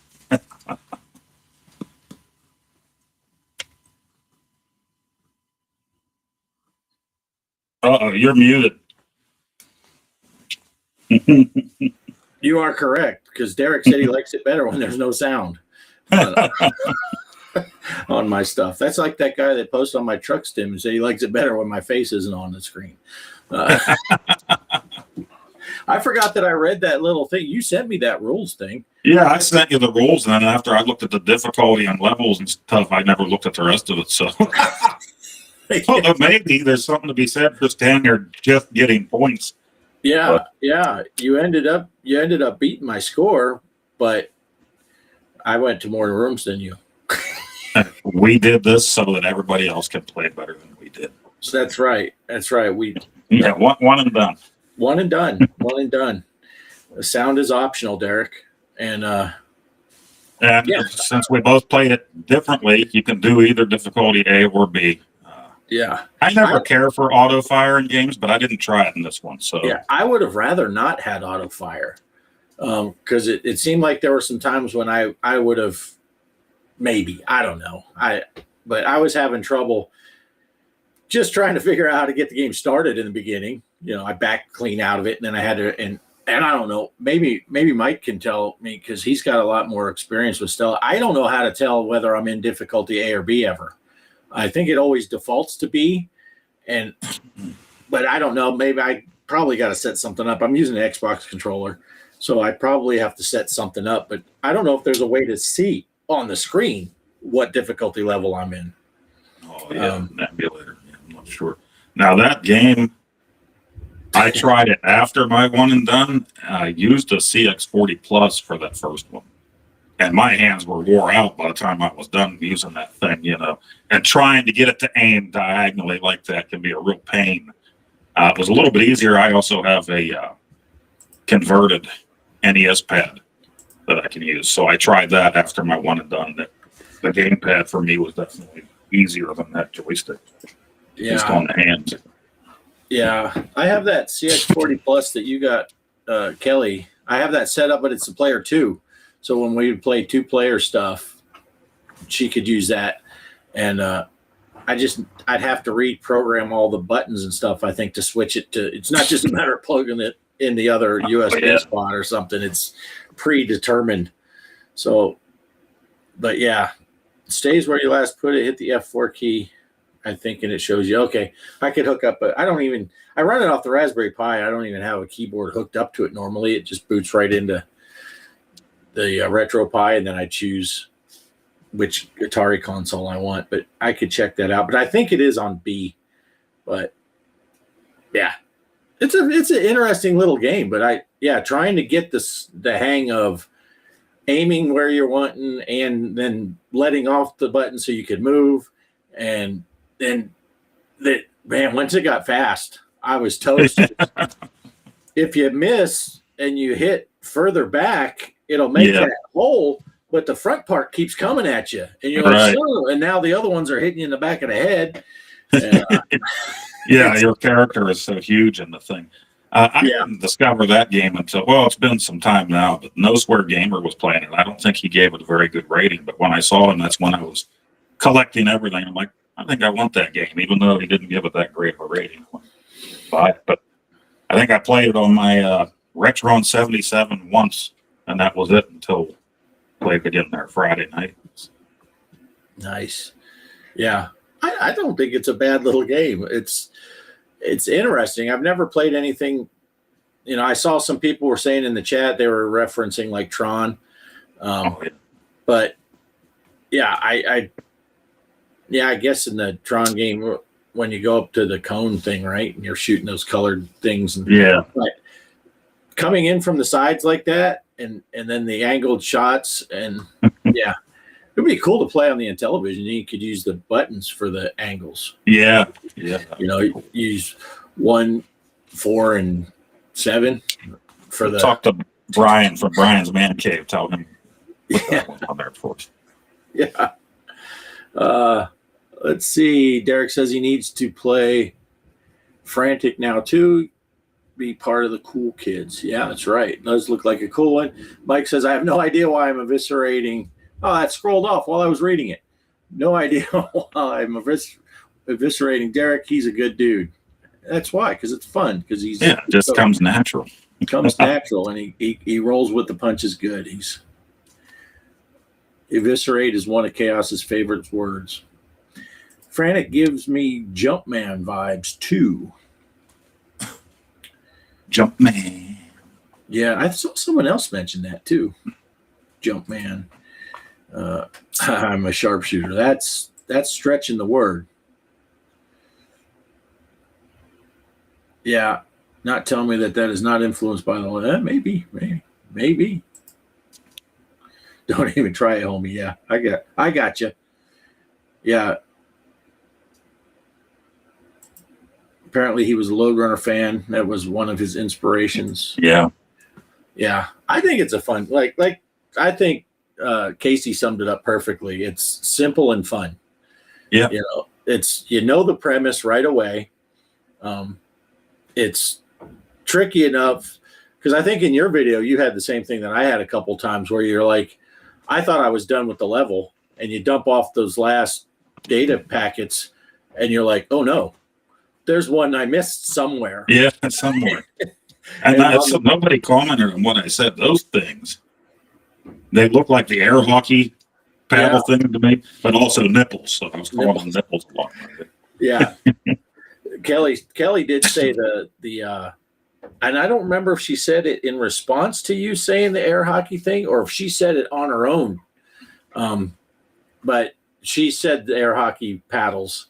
Uh-oh, you're muted. You are correct, because Derek said he likes it better when there's no sound on my stuff. That's like that guy that posts on my truck stim and said he likes it better when my face isn't on the screen. I forgot that I read that little thing. You sent me that rules thing. Yeah, I sent you the rules, and then after I looked at the difficulty and levels and stuff, I never looked at the rest of it. So well, maybe there's something to be said for standing here just getting points. Yeah, yeah. You ended up beating my score, but I went to more rooms than you. We did this so that everybody else could play better than we did. So that's right. That's right. Yeah, one and done. One and done. One and done. The sound is optional, Derek. And yeah. Since we both played it differently, you can do either difficulty A or B. Yeah. I never care for auto fire in games, but I didn't try it in this one. So yeah, I would have rather not had auto fire, because it seemed like there were some times when I would have maybe, I don't know, but I was having trouble just trying to figure out how to get the game started in the beginning. You know, I backed clean out of it, and then I had to and I don't know, maybe Mike can tell me, because he's got a lot more experience with Stella. I don't know how to tell whether I'm in difficulty A or B ever. I think it always defaults to B, but I don't know. Maybe I probably got to set something up. I'm using an Xbox controller, so I probably have to set something up. But I don't know if there's a way to see on the screen what difficulty level I'm in. Oh yeah, Nebulator. Yeah, I'm not sure. Now that game, I tried it after my one and done. I used a CX40 Plus for that first one. And my hands were wore out by the time I was done using that thing, you know. And trying to get it to aim diagonally like that can be a real pain. It was a little bit easier. I also have a converted NES pad that I can use. So I tried that after my one and done. The gamepad for me was definitely easier than that joystick. Yeah. Just on the hands. Yeah. I have that CX40 Plus that you got, Kelly. I have that set up, but it's a player 2. So when we would play 2-player stuff, she could use that. And I'd have to reprogram all the buttons and stuff, I think, to switch it to, it's not just a matter of plugging it in the other USB spot or something. It's predetermined. So, but yeah, it stays where you last put it, hit the F4 key, I think, and it shows you, okay, I could hook up, but I run it off the Raspberry Pi. I don't even have a keyboard hooked up to it normally. It just boots right into the RetroPie, and then I choose which Atari console I want. But I could check that out. But I think it is on B. But yeah, it's an interesting little game. But trying to get the hang of aiming where you're wanting and then letting off the button so you could move, and then once it got fast, I was toasted. If you miss and you hit further back, it'll make that hole, but the front part keeps coming at you, and you're like, and now the other ones are hitting you in the back of the head. Yeah, your character is so huge in the thing. I didn't discover that game until, well, it's been some time now, but No Swear Gamer was playing it. I don't think he gave it a very good rating, but when I saw him, that's when I was collecting everything. I'm like, I think I want that game, even though he didn't give it that great of a rating. But I think I played it on my Retron 77 once, and that was it until played it again there Friday night. Nice. Yeah. I don't think it's a bad little game. It's interesting. I've never played anything. You know, I saw some people were saying in the chat they were referencing like Tron. But yeah, I guess in the Tron game when you go up to the cone thing, right, and you're shooting those colored things, and but coming in from the sides like that, and then the angled shots, and yeah, it'd be cool to play on the Intellivision. You could use the buttons for the angles. Yeah. You know, use 1, 4, and 7 for the. Talk to Brian from Brian's Man Cave. Tell him put that one on there for us. Yeah. Let's see. Derek says he needs to play Frantic now too. Be part of the cool kids. Yeah, that's right. It does look like a cool one. Mike says, I have no idea why I'm eviscerating. Oh, that scrolled off while I was reading it. No idea why I'm eviscerating Derek. He's a good dude. That's why, because it's fun. Because he's just comes natural. It comes natural, and he rolls with the punches good. He's eviscerate is one of Kaos's favorite words. Frantic gives me Jumpman vibes too. Jumpman. Yeah, I saw someone else mention that too. Jumpman. I'm a sharpshooter. That's stretching the word. Yeah, not telling me that is not influenced by the maybe. Don't even try it, homie. Yeah, I got you. Yeah. Apparently, he was a Lode Runner fan. That was one of his inspirations. Yeah. I think it's a fun like. I think Casey summed it up perfectly. It's simple and fun. Yeah. It's the premise right away. It's tricky enough because I think in your video you had the same thing that I had a couple times where you're like, I thought I was done with the level, and you dump off those last data packets, and you're like, oh no. There's one I missed somewhere. Yeah, somewhere. And nobody commented on what I said. Those things, they look like the air hockey paddle thing to me, but also nipples. So I was calling them nipples a lot. Yeah. Kelly did say the and I don't remember if she said it in response to you saying the air hockey thing or if she said it on her own. But she said the air hockey paddles.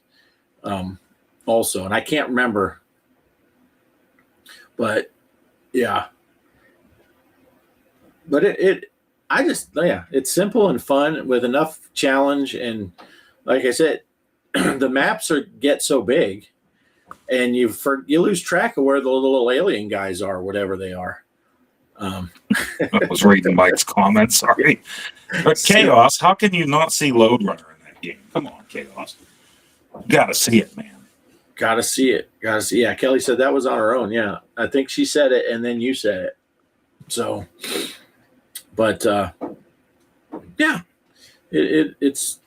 Also, and I can't remember, but yeah, but it's simple and fun with enough challenge, and like I said, the maps get so big, and you lose track of where the little alien guys are, whatever they are. I was reading Mike's comments. Sorry, but Kaos, how can you not see Lode Runner in that game? Come on, Kaos, you gotta see it, man. Gotta see it. Yeah, Kelly said that was on her own. Yeah, I think she said it, and then you said it. So, but yeah, it's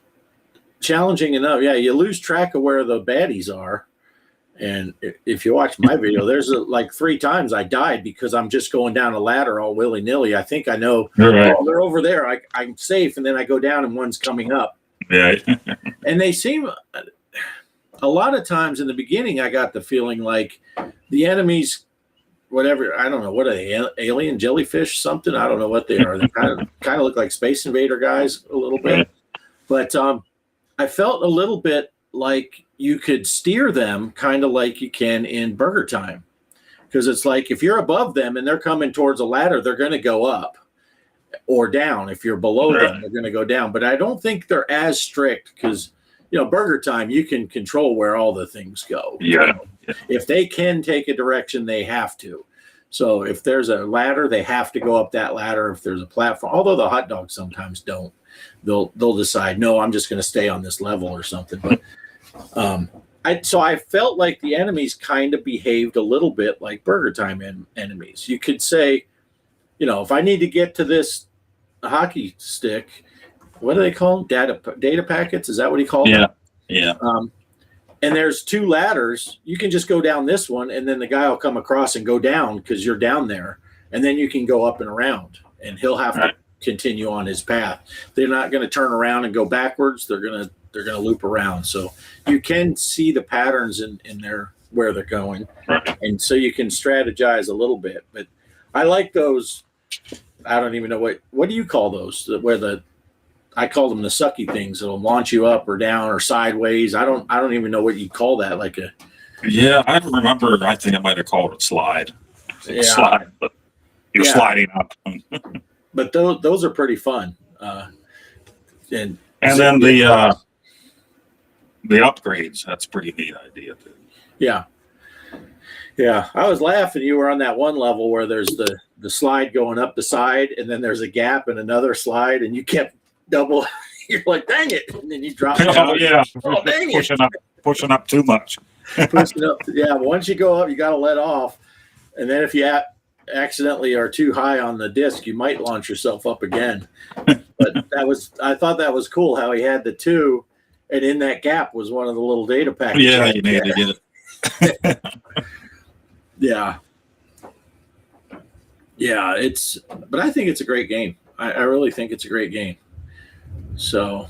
challenging enough. Yeah, you lose track of where the baddies are, and if you watch my video, there's like 3 times I died because I'm just going down a ladder all willy nilly. I think I know. Right. Oh, they're over there. I'm safe, and then I go down, and one's coming up. Yeah, and they seem. A lot of times in the beginning, I got the feeling like the enemies, whatever, I don't know, what are they, alien jellyfish, something? I don't know what they are. They kind of look like Space Invader guys a little bit. But I felt a little bit like you could steer them kind of like you can in Burger Time. Because it's like if you're above them and they're coming towards a ladder, they're going to go up or down. If you're below them, they're going to go down. But I don't think they're as strict because Burger Time, you can control where all the things go. Yeah. If they can take a direction, they have to. So if there's a ladder, they have to go up that ladder. If there's a platform, although the hot dogs sometimes don't, they'll decide, no, I'm just going to stay on this level or something. But I felt like the enemies kind of behaved a little bit like Burger Time enemies. You could say, if I need to get to this hockey stick, what do they call them? Data packets? Is that what he called them? Yeah. And there's 2 ladders. You can just go down this one, and then the guy will come across and go down because you're down there, and then you can go up and around, and he'll have to continue on his path. They're not going to turn around and go backwards. They're gonna loop around. So you can see the patterns in their where they're going, and so you can strategize a little bit. But I like those. I don't even know what do you call those? Where I call them the sucky things. It'll launch you up or down or sideways. I don't even know what you call that. Like a Yeah, I remember. I think I might have called it slide. Yeah. Slide, but you're Yeah. sliding up. but those are pretty fun. And then the upgrades. That's a pretty neat idea too. Yeah. Yeah. I was laughing. You were on that one level where there's the slide going up the side, and then there's a gap and another slide, and you kept double. You're like, dang it. And then you drop down. Oh, yeah. Oh, dang it. Pushing up too much. Pushing up. Yeah. Once you go up, you got to let off. And then if you accidentally are too high on the disc, you might launch yourself up again. But I thought that was cool how he had the two, and in that gap was one of the little data packages. Yeah, you need to get it. Yeah. Yeah, but I think it's a great game. I really think it's a great game. So,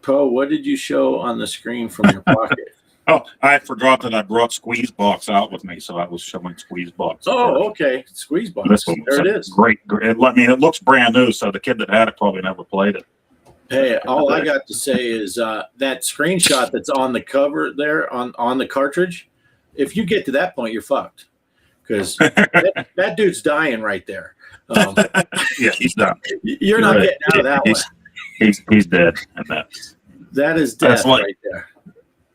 Poe, what did you show on the screen from your pocket? Oh, I forgot that I brought Squeeze Box out with me, so I was showing Squeeze Box. Oh, okay. Squeeze box. This one, There it is. Great. I mean, it looks brand new, so the kid that had it probably never played it. Hey, all I got to say is that screenshot that's on the cover there on the cartridge, if you get to that point, you're fucked. Because that dude's dying right there. Yeah, he's done. You're not getting out of that one. He's dead. And That is death right there.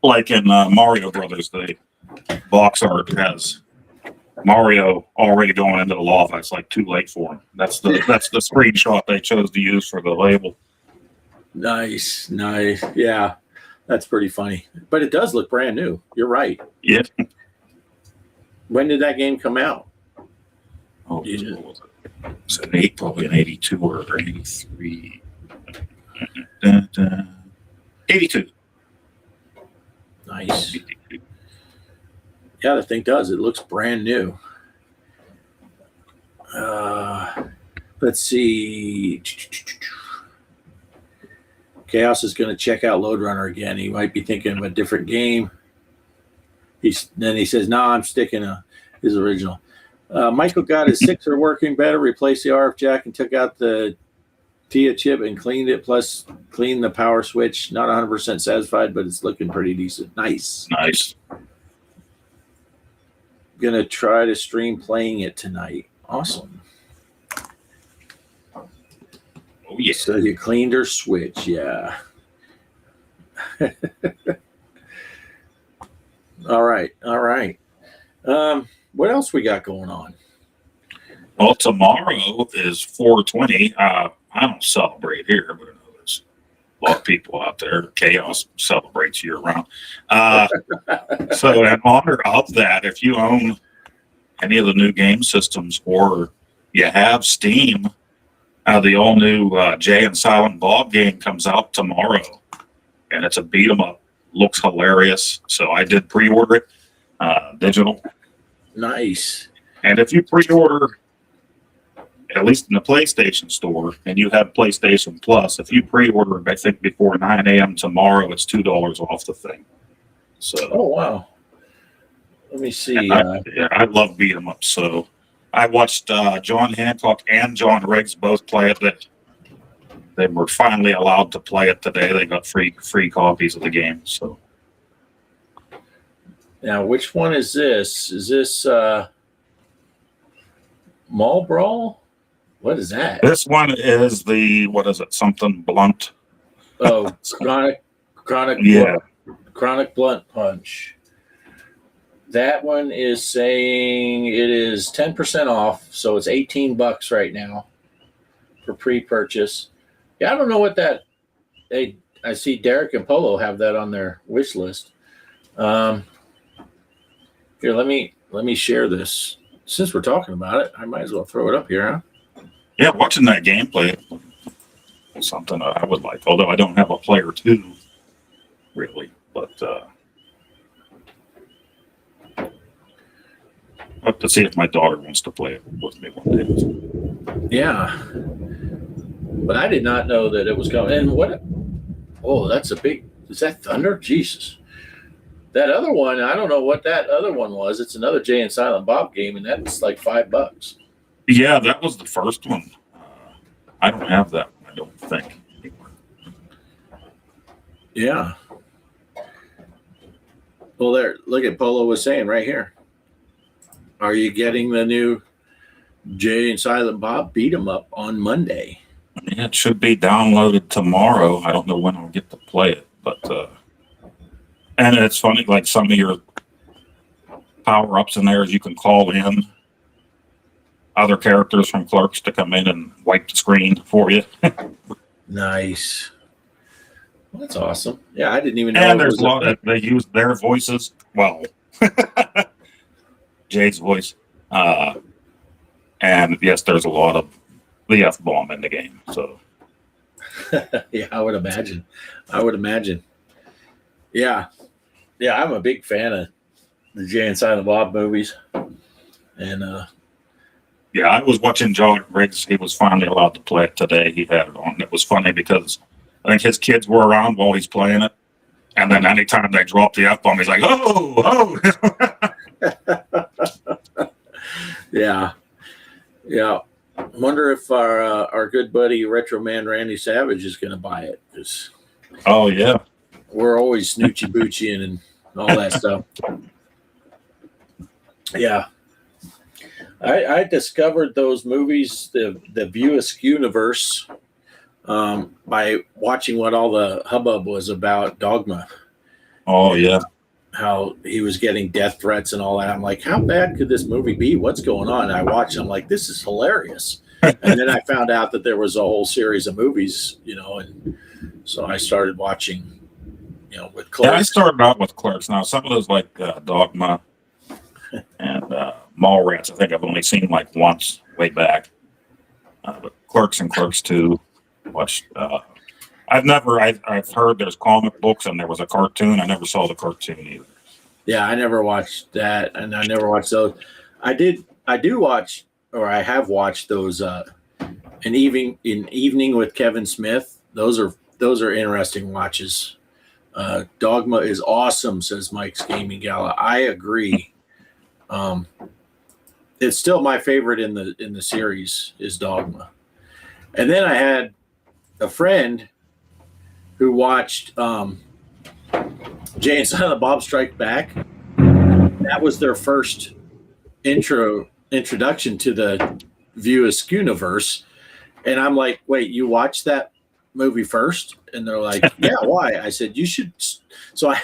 Like in Mario Brothers, the box art has Mario already going into the lava. It's like too late for him. That's the screenshot they chose to use for the label. Nice. Yeah, that's pretty funny. But it does look brand new. You're right. Yeah. When did that game come out? Oh, what was it? Was it probably an 82 or 83? 82. Nice. Yeah, the thing does. It looks brand new. Let's see. Kaos is going to check out Load Runner again. He might be thinking of a different game. Then he says, "No, I'm sticking to his original." Michael got his 6er working better, replaced the RF jack, and took out the TIA chip and cleaned it. Plus, cleaned the power switch. Not 100% satisfied, but it's looking pretty decent. Nice. Gonna try to stream playing it tonight. Awesome. Oh yeah. So you cleaned her switch, yeah. All right. What else we got going on? Well, tomorrow is 420. I don't celebrate here, but I know there's a lot of people out there. Kaos celebrates year round. So in honor of that, if you own any of the new game systems or you have Steam, the all-new Jay and Silent Bob game comes out tomorrow, and it's a beat-em-up. Looks hilarious. So I did pre-order it, digital. Nice. And if you pre-order, at least in the PlayStation Store, and you have PlayStation Plus, if you pre-order, I think before 9 a.m. tomorrow, it's $2 off the thing. So. Oh wow. Let me see. I love beat 'em up. So I watched John Hancock and John Riggs both play it. They were finally allowed to play it today. They got free copies of the game. So. Now, which one is this? Is this Mall Brawl? What is that? This one is something blunt. Oh, chronic Yeah. Chronic Blunt Punch. That one is saying it is 10% off, so it's $18 right now for pre-purchase. Yeah, I don't know what that. I see Derek and Polo have that on their wish list. Here, let me share this. Since we're talking about it, I might as well throw it up here, huh? Yeah, watching that gameplay is something I would like. Although I don't have a player 2, really, but I'll have to see if my daughter wants to play it with me one day. Yeah, but I did not know that it was coming. And what? Oh, that's a big. Is that Thunder? Jesus. That other one, I don't know what that other one was. It's another Jay and Silent Bob game, and that's like $5. Yeah, that was the first one. I don't have that one, I don't think. Yeah. Well, there. Look at Polo was saying right here. Are you getting the new Jay and Silent Bob beat 'em up on Monday? Yeah, it should be downloaded tomorrow. I don't know when I'll get to play it, but and it's funny, like some of your power ups in there is you can call in other characters from Clerks to come in and wipe the screen for you. Nice. Well, that's awesome. Yeah, I didn't even know. And it there's was a lot that they use their voices. Well, Jay's voice. And yes, there's a lot of the F-bomb in the game. So Yeah, I would imagine. Yeah. Yeah, I'm a big fan of the Jay and Silent Bob movies. And yeah, I was watching John Riggs. He was finally allowed to play it today. He had it on. It was funny because I think his kids were around while he's playing it. And then anytime they drop the F-bomb, he's like, oh. yeah. Yeah. I wonder if our good buddy Retro Man Randy Savage is going to buy it, because Oh, yeah. we're always snoochie boochieing and all that stuff. Yeah. I discovered those movies, the View Askew universe, by watching what all the hubbub was about Dogma. Oh, yeah. How he was getting death threats and all that. I'm like, how bad could this movie be? What's going on? And I watched. I'm like, this is hilarious. And then I found out that there was a whole series of movies, and so I started watching, with Clerks. Yeah, I started out with Clerks. Now, some of those like Dogma and Mallrats, I think I've only seen like once way back. But Clerks and Clerks 2, watched. I've heard there's comic books and there was a cartoon. I never saw the cartoon either. Yeah, I never watched that, and I never watched those. I do watch, or I have watched those. An evening with Kevin Smith. Those are interesting watches. Dogma is awesome, says Mike's Gaming Gala. I agree. It's still my favorite in the series is Dogma. And then I had a friend who watched Jay and Silent Bob Strike Back. That was their first introduction to the View Askew universe. And I'm like, wait, you watched that movie first? And they're like, yeah, why? I said, you should. So I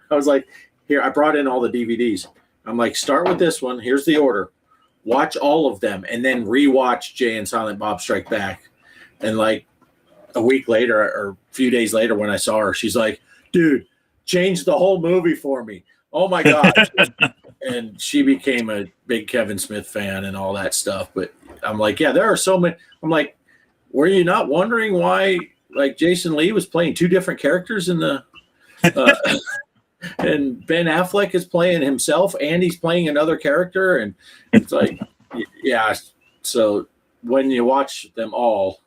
was like, here, I brought in all the DVDs. I'm like, start with this one. Here's the order. Watch all of them and then rewatch Jay and Silent Bob Strike Back. And like a week later or a few days later when I saw her, she's like, dude, change the whole movie for me. Oh my God. And she became a big Kevin Smith fan and all that stuff. But I'm like, yeah, there are so many. I'm like, were you not wondering why like Jason Lee was playing two different characters in the and Ben Affleck is playing himself and he's playing another character? And it's like, yeah. So when you watch them all,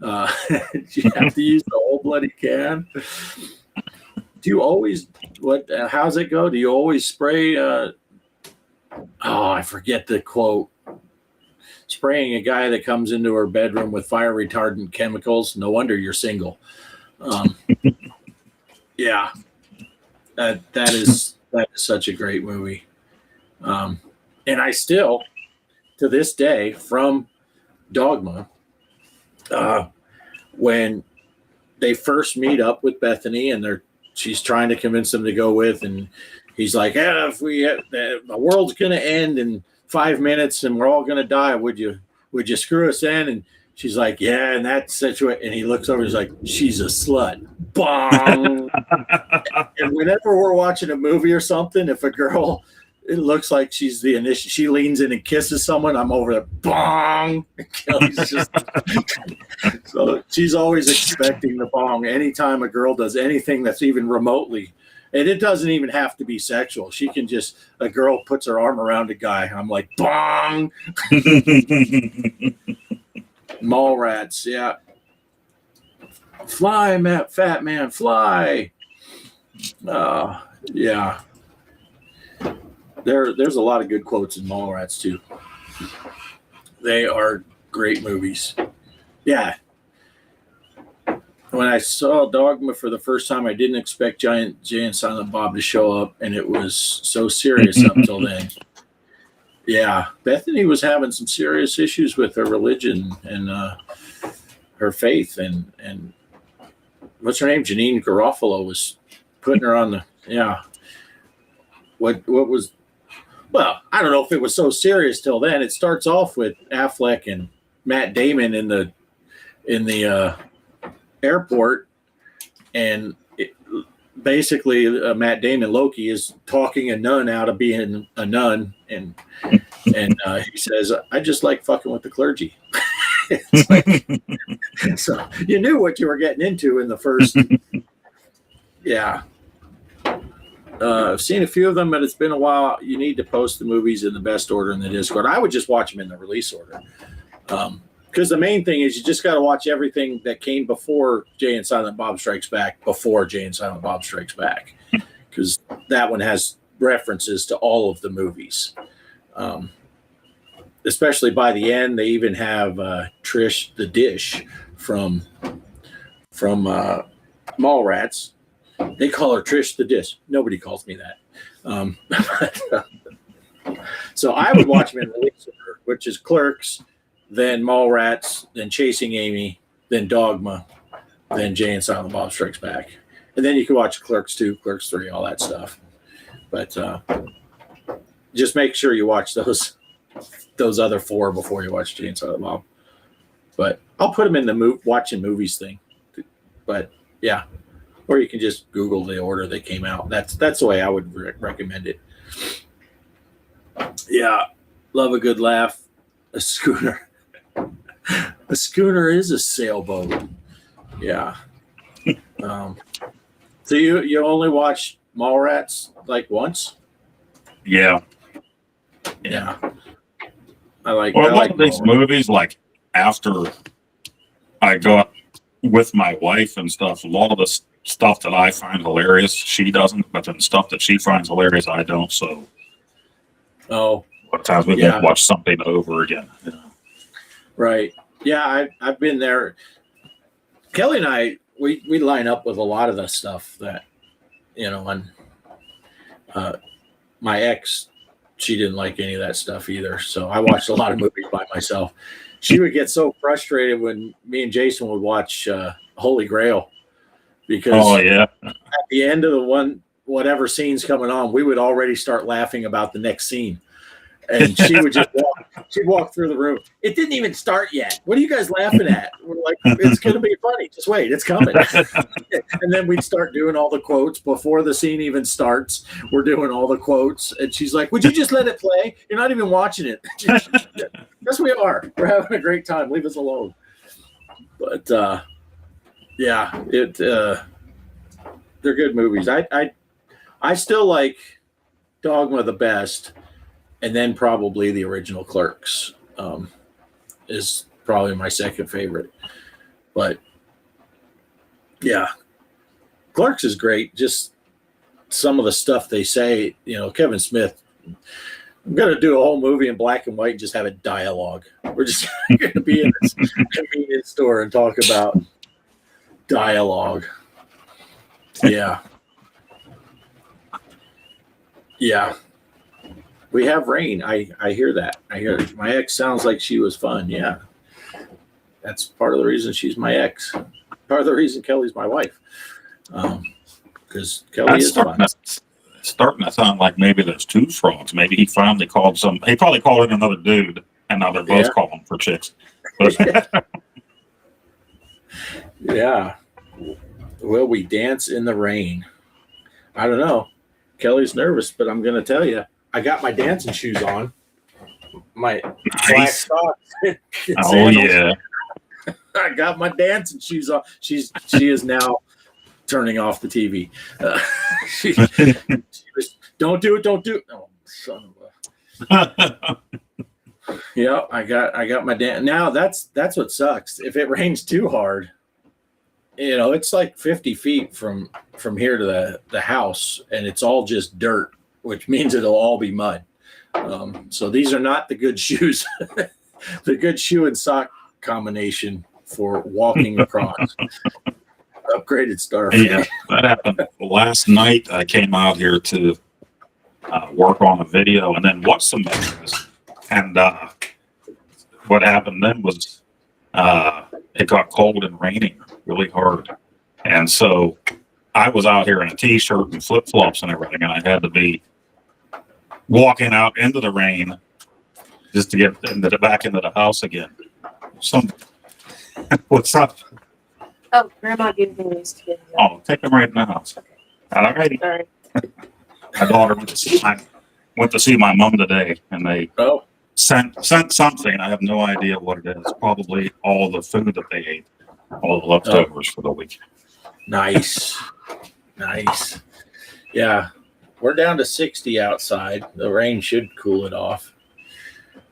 you have to use the whole bloody can. Do you always how's it go? Do you always spray I forget the quote. Spraying a guy that comes into her bedroom with fire retardant chemicals. No wonder you're single. Yeah. That is such a great movie. And I still, to this day, from Dogma, when they first meet up with Bethany and she's trying to convince them to go with, and he's like, yeah, if the world's going to end in 5 minutes and we're all going to die, would you screw us in? And she's like, yeah, in that situation. And he looks over, he's like, she's a slut. Bong. And whenever we're watching a movie or something, if a girl, it looks like she's the initial, she leans in and kisses someone, I'm over there, bong. Kelly's just, so she's always expecting the bong anytime a girl does anything that's even remotely. And it doesn't even have to be sexual. She can just, a girl puts her arm around a guy. I'm like, bong. Mallrats, yeah. Fly, Matt, fat man, fly. Yeah. There's a lot of good quotes in Mallrats too. They are great movies. Yeah. When I saw Dogma for the first time, I didn't expect Giant Jay and Silent Bob to show up, and it was so serious up till then. Yeah, Bethany was having some serious issues with her religion and her faith, and what's her name? Janine Garofalo was putting her on the What was? Well, I don't know if it was so serious till then. It starts off with Affleck and Matt Damon in the airport, and basically Matt Damon, Loki, is talking a nun out of being a nun, and he says, "I just like fucking with the clergy." So you knew what you were getting into in the first. Yeah. I've seen a few of them, but it's been a while. You need to post the movies in the best order in the Discord. I would just watch them in the release order. Because the main thing is you just got to watch everything that came before Jay and Silent Bob Strikes Back before Jay and Silent Bob Strikes Back. Because that one has references to all of the movies. Especially by the end, they even have Trish the Dish from Mallrats. They call her Trish the Dish. Nobody calls me that. So I would watch them in release order, which is Clerks, then Mallrats, then Chasing Amy, then Dogma, then Jay and Silent Bob Strikes Back. And then you can watch Clerks 2, Clerks 3, all that stuff. But just make sure you watch those other four before you watch Jay and Silent Bob. But I'll put them in the watching movies thing. But yeah. Or you can just Google the order they came out. That's the way I would recommend it. Yeah, love a good laugh. A schooner. A schooner is a sailboat. Yeah. So you only watch Mallrats like once? Yeah. Yeah. I like these movies, like after I got with my wife and stuff, a lot of the stuff that I find hilarious, she doesn't, but then stuff that she finds hilarious, I don't. So, a lot of times we can watch something over again. You know? Right. Yeah, I've been there. Kelly and I, we line up with a lot of the stuff that, and my ex, she didn't like any of that stuff either. So I watched a lot of movies by myself. She would get so frustrated when me and Jason would watch Holy Grail. Because at the end of whatever scene's coming on, we would already start laughing about the next scene. And she would just walk through the room. It didn't even start yet. What are you guys laughing at? We're like, it's going to be funny. Just wait, it's coming. And then we'd start doing all the quotes before the scene even starts. We're doing all the quotes. And she's like, would you just let it play? You're not even watching it. Yes, we are. We're having a great time. Leave us alone. But, yeah, they're good movies. I still like Dogma the best, and then probably the original Clerks is probably my second favorite. But yeah, Clerks is great. Just some of the stuff they say, Kevin Smith. I'm going to do a whole movie in black and white and just have it dialogue. We're just going to be in this convenience store and talk about dialogue. Yeah. We have rain. I hear that. I hear it. My ex sounds like she was fun. Yeah. That's part of the reason she's my ex. Part of the reason Kelly's my wife. Because Kelly is fun. Starting to sound like maybe there's two frogs. Maybe he finally called he probably called in another dude, and now they're both calling for chicks. Yeah. Will we dance in the rain? I don't know. Kelly's nervous, but I'm going to tell you, I got my dancing shoes on. My black socks. Oh, yeah. I got my dancing shoes on. She is now turning off the TV. She was, don't do it. Oh, son of a. Yeah, I got my dance. Now that's what sucks. If it rains too hard, it's like 50 feet from here to the house, and it's all just dirt, which means it'll all be mud. So these are not the good shoes. The good shoe and sock combination for walking across. Upgraded star fan. Yeah, that happened last night. I came out here to work on a video and then watch some videos. And what happened then was it got cold and raining really hard. And so I was out here in a t-shirt and flip-flops and everything, and I had to be walking out into the rain just to get back into the house again. What's up? Oh, Grandma gave me these to give you. Oh, take them right in the house. All righty. Sorry. My daughter went to see my mom today, and they sent something. I have no idea what it is. Probably all the food that they ate, all the leftovers for the week. Nice. Yeah, we're down to 60 outside. The rain should cool it off.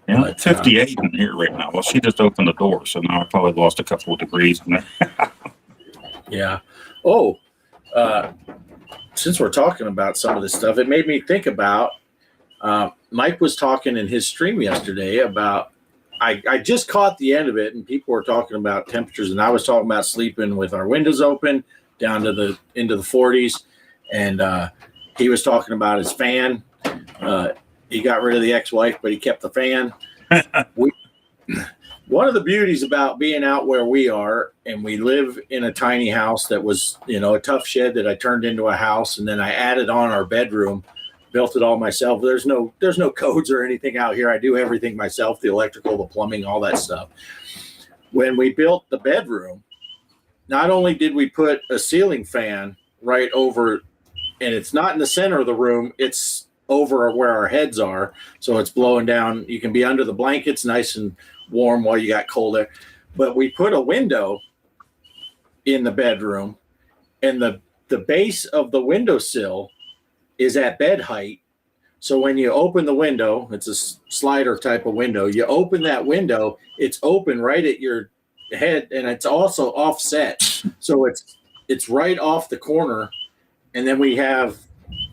Yeah, But, 58 in here right now. Well, she just opened the door, so now I probably lost a couple of degrees in there. Yeah. Oh, since we're talking about some of this stuff, it made me think about Mike was talking in his stream yesterday about I just caught the end of it, and people were talking about temperatures, and I was talking about sleeping with our windows open down to into the 40s, and he was talking about his fan. He got rid of the ex-wife, but he kept the fan. One of the beauties about being out where we are, and we live in a tiny house that was, a tough shed that I turned into a house, and then I added on our bedroom, built it all myself. There's no codes or anything out here. I do everything myself, the electrical, the plumbing, all that stuff. When we built the bedroom, not only did we put a ceiling fan right over, and it's not in the center of the room, it's over where our heads are, so it's blowing down. You can be under the blankets nice and warm while you got cold air. But we put a window in the bedroom, and the base of the windowsill is at bed height. So when you open the window, it's a slider type of window. You open that window, it's open right at your head, and it's also offset. So it's right off the corner. And then we have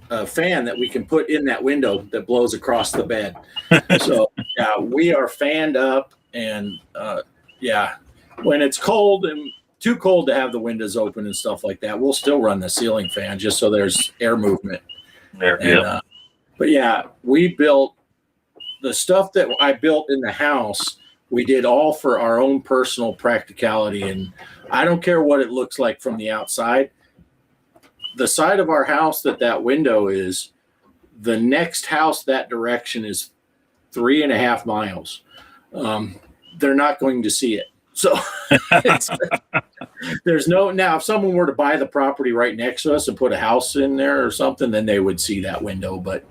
a fan that we can put in that window that blows across the bed. So yeah, we are fanned up, and when it's cold and too cold to have the windows open and stuff like that, we'll still run the ceiling fan just so there's air movement. But yeah, we built the stuff that I built in the house. We did all for our own personal practicality, and I don't care what it looks like from the outside. The side of our house that window is, the next house that direction is 3.5 miles. They're not going to see it. So there's now if someone were to buy the property right next to us and put a house in there or something, then they would see that window. But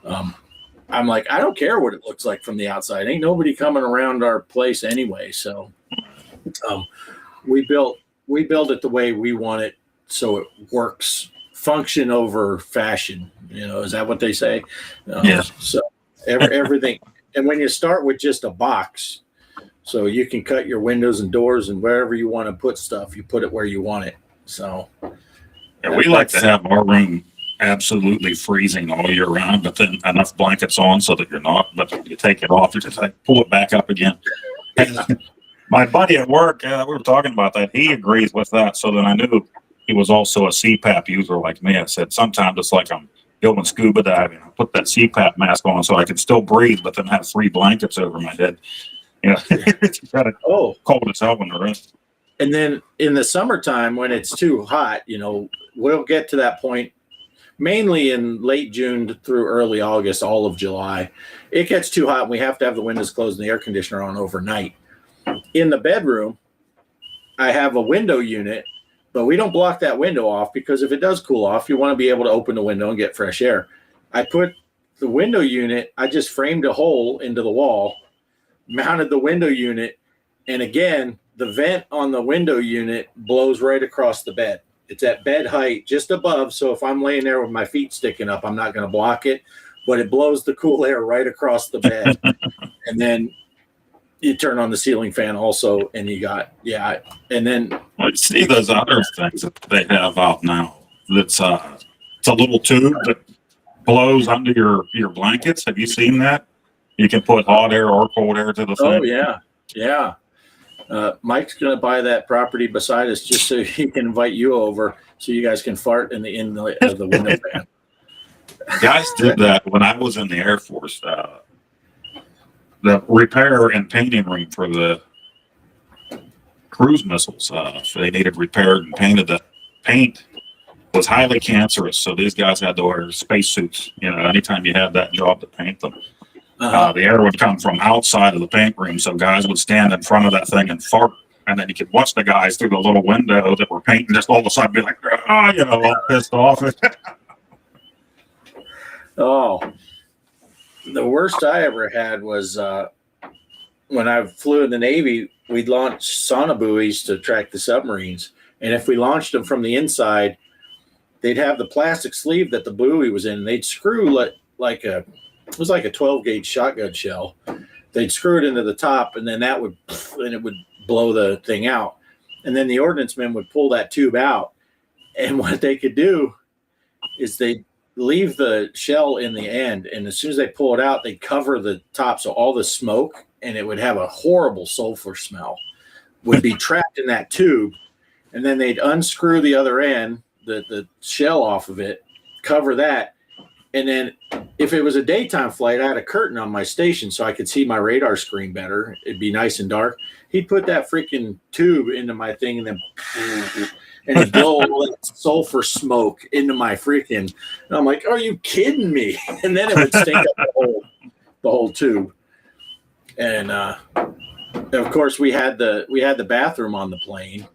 I'm like, I don't care what it looks like from the outside. Ain't nobody coming around our place anyway. So we built it the way we want it, so it works. Function over fashion, is that what they say? Yeah. So everything, and when you start with just a box, so you can cut your windows and doors, and wherever you want to put stuff, you put it where you want it. So we like to have our room absolutely freezing all year round, but then enough blankets on so that you're not, but you take it off, you just pull it back up again. My buddy at work, we were talking about that. He agrees with that. So then I knew he was also a CPAP user like me. I said, sometimes it's like I'm going scuba diving. I put that CPAP mask on so I can still breathe, but then have 3 blankets over my head. It's kind of cold as hell when they're in. And then in the summertime, when it's too hot, we'll get to that point mainly in late June through early August, all of July. It gets too hot and we have to have the windows closed and the air conditioner on overnight. In the bedroom, I have a window unit, but we don't block that window off, because if it does cool off, you want to be able to open the window and get fresh air. I put the window unit, I just framed a hole into the wall, mounted the window unit, and again, the vent on the window unit blows right across the bed. It's at bed height, just above, so if I'm laying there with my feet sticking up, I'm not going to block it, but it blows the cool air right across the bed. And then you turn on the ceiling fan also, and you got, and then see those other things that they have out now. It's a little tube that blows under your blankets. Have you seen that? You can put hot air or cold air to the thing. Oh yeah. Mike's going to buy that property beside us just so he can invite you over so you guys can fart in the inlet of the window fan. Guys did that when I was in the Air Force. The repair and painting room for the cruise missiles, they needed repaired and painted. The paint was highly cancerous, so these guys had to wear spacesuits. You know, anytime you had that job to paint them, the air would come from outside of the paint room, so guys would stand in front of that thing and fart, and then you could watch the guys through the little window that were painting, just all of a sudden be like, oh, you know, all pissed off. Oh, the worst I ever had was when I flew in the Navy, we'd launch sonobuoys to track the submarines. And if we launched them from the inside, they'd have the plastic sleeve that the buoy was in. They'd screw it was like a 12 gauge shotgun shell. They'd screw it into the top, and then it would blow the thing out. And then the ordnance men would pull that tube out. And what they could do is they'd leave the shell in the end, and as soon as they pull it out, they'd cover the top, so all the smoke, and it would have a horrible sulfur smell, would be trapped in that tube. And then they'd unscrew the other end, the shell off of it, cover that, and then if it was a daytime flight, I had a curtain on my station so I could see my radar screen better. It'd be nice and dark. He'd put that freaking tube into my thing, and then it'd blow all that sulfur smoke into my freaking. And I'm like, are you kidding me? And then it would stink up the whole tube. And of course, we had the bathroom on the plane,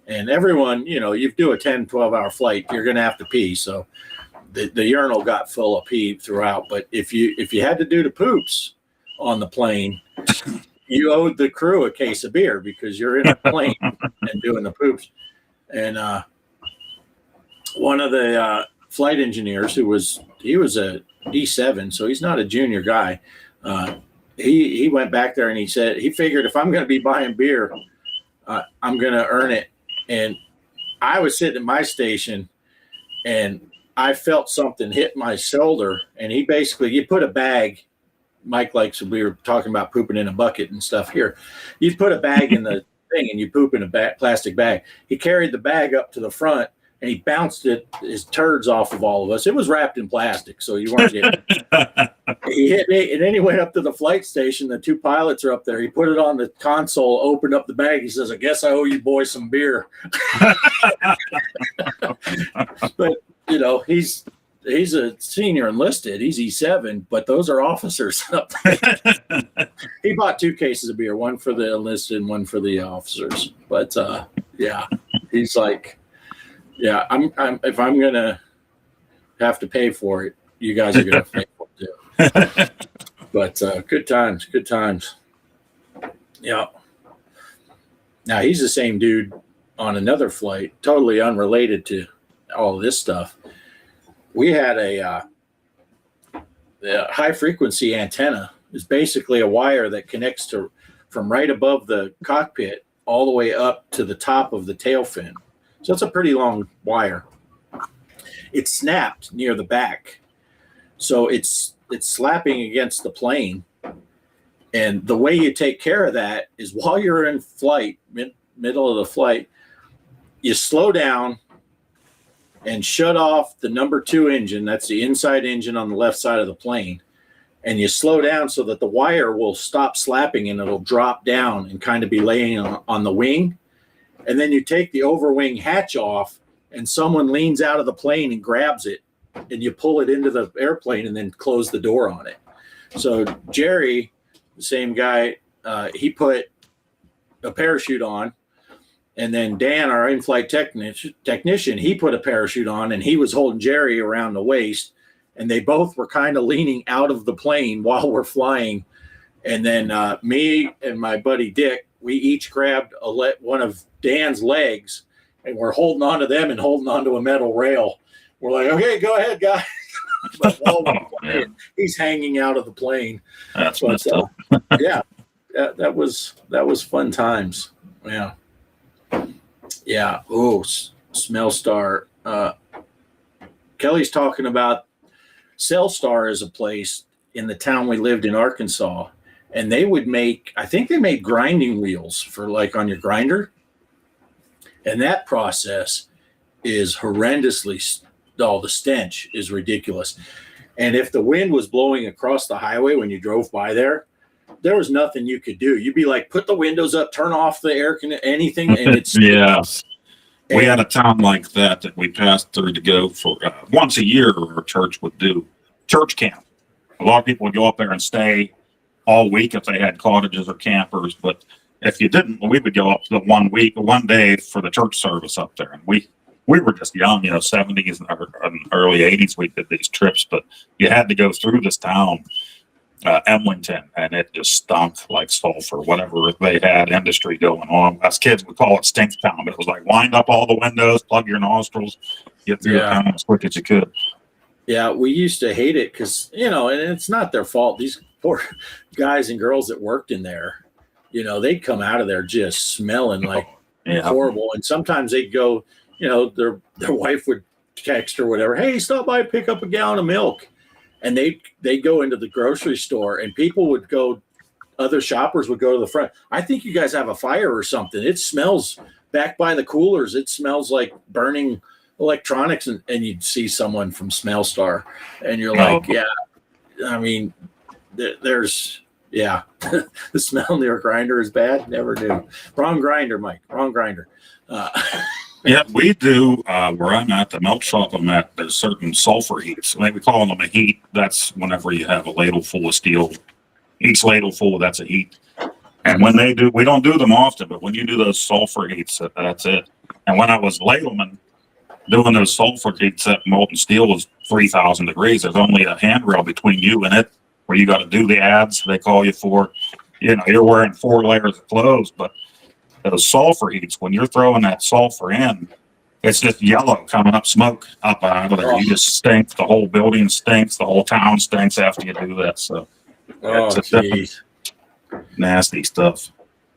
and everyone, you know, you do a 10, 12-hour flight, you're going to have to pee. So the urinal got full of pee throughout. But if you had to do the poops on the plane, you owed the crew a case of beer because you're in a plane and doing the poops. And one of the flight engineers, he was a E7, so he's not a junior guy. He went back there and he said he figured if I'm going to be buying beer, I'm going to earn it. And I was sitting at my station, and I felt something hit my shoulder. And you put a bag. Mike we were talking about pooping in a bucket and stuff here. You put a bag in the thing and you poop in a plastic bag. He carried the bag up to the front and he bounced his turds off of all of us. It was wrapped in plastic, so you weren't getting it. He hit me, and then he went up to the flight station. The two pilots are up there. He put it on the console, opened up the bag. He says, I guess I owe you boys some beer. But, you know, he's a senior enlisted. He's E7, but those are officers up there. He bought 2 cases of beer, one for the enlisted and one for the officers. But yeah, he's like, yeah, I'm if I'm gonna have to pay for it, you guys are gonna pay for it too. But good times. Yeah. Now he's the same dude on another flight, totally unrelated to all of this stuff. We had a high frequency antenna. Is basically a wire that connects from right above the cockpit all the way up to the top of the tail fin. So it's a pretty long wire. It snapped near the back, so it's slapping against the plane. And the way you take care of that is while you're in flight, middle of the flight, you slow down and shut off the number 2 engine. That's the inside engine on the left side of the plane. And you slow down so that the wire will stop slapping and it'll drop down and kind of be laying on the wing. And then you take the overwing hatch off and someone leans out of the plane and grabs it and you pull it into the airplane and then close the door on it. So Jerry, the same guy, he put a parachute on. And then Dan, our in-flight technician, he put a parachute on and he was holding Jerry around the waist. And they both were kind of leaning out of the plane while we're flying. And then me and my buddy Dick, we each grabbed one of Dan's legs and we're holding on to them and holding on to a metal rail. We're like, okay, go ahead, guys. But while we're flying, he's hanging out of the plane. That's messed up. Yeah, that was fun times. Yeah. Yeah. Oh, Smellstar. Kelly's talking about Cellstar is a place in the town we lived in, Arkansas. and they would make, I think they made grinding wheels for like on your grinder. And that process is horrendously, the stench is ridiculous. And if the wind was blowing across the highway when you drove by there was nothing you could do. You'd be like, put the windows up, turn off the air conditioning, anything. And it's, We had a town like that we passed through to go for once a year. Our church would do church camp. A lot of people would go up there and stay all week if they had cottages or campers. But if you didn't, we would go up the 1 week, 1 day for the church service up there. And we were just young, 70s and early 80s. We did these trips, but you had to go through this town, Emlington, and it just stunk like sulfur, whatever they had industry going on. Us kids would call it stink town, but it was like wind up all the windows, plug your nostrils, get through the town as quick as you could. Yeah, we used to hate it because, and it's not their fault. These poor guys and girls that worked in there, they'd come out of there just smelling like horrible. And sometimes they'd go, their wife would text or whatever, hey, stop by, pick up a gallon of milk. And they'd go into the grocery store and people would go, other shoppers would go to the front. I think you guys have a fire or something. It smells back by the coolers. It smells like burning electronics. And you'd see someone from Smell Star and you're like, yeah, I mean, there's, the smell near a grinder is bad. Never knew. Wrong grinder, Mike. Wrong grinder. Yeah, we do. Where I'm at, the melt shop I'm at, there's certain sulfur heats. We call them a heat. That's whenever you have a ladle full of steel. Each ladle full, that's a heat. And when they do, we don't do them often, but when you do those sulfur heats, that's it. And when I was ladleman, doing those sulfur heats, that molten steel was 3,000 degrees. There's only a handrail between you and it where you got to do the ads they call you for. You're wearing 4 layers of clothes, but those sulfur heats, when you're throwing that sulfur in, it's just yellow coming up, smoke up out of there. You just stink. The whole building stinks. The whole town stinks after you do that. So, geez. Nasty stuff.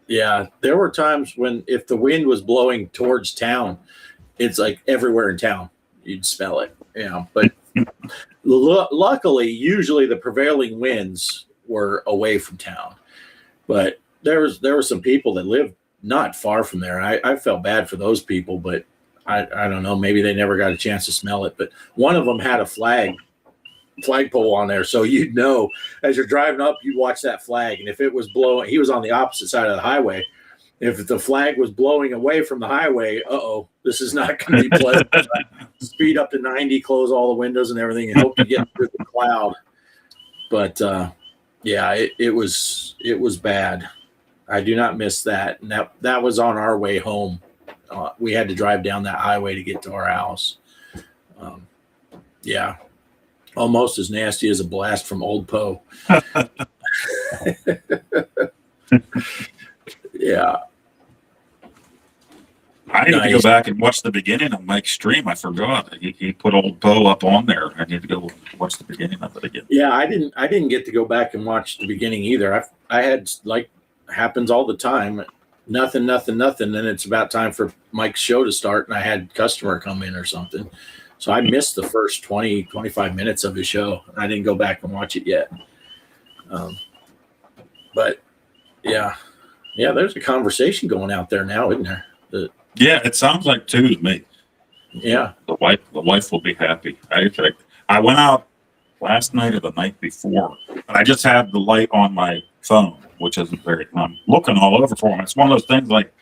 Yeah, there were times when if the wind was blowing towards town, it's like everywhere in town you'd smell it. But luckily, usually the prevailing winds were away from town. But there were some people that lived not far from there. I felt bad for those people, but I don't know. Maybe they never got a chance to smell it. But one of them had a flagpole on there, so you'd know as you're driving up, you'd watch that flag, and if it was blowing, he was on the opposite side of the highway. If the flag was blowing away from the highway, this is not going to be pleasant. Speed up to 90, close all the windows and everything, and hope you get through the cloud. But it was bad. I do not miss that. And that was on our way home. We had to drive down that highway to get to our house. Almost as nasty as a blast from Old Poe. Yeah. I need to go back and watch the beginning of Mike's stream. I forgot. He put Old Poe up on there. I need to go watch the beginning of it again. Yeah, I didn't get to go back and watch the beginning either. I had, like happens all the time, nothing. Then it's about time for Mike's show to start, and I had a customer come in or something. So I missed the first 20, 25 minutes of his show. I didn't go back and watch it yet. But yeah, there's a conversation going out there now, isn't there? Yeah, it sounds like 2 to me. Yeah. The wife will be happy. I went out last night or the night before, and I just had the light on my phone, which isn't very, I'm looking all over for him. It's one of those things like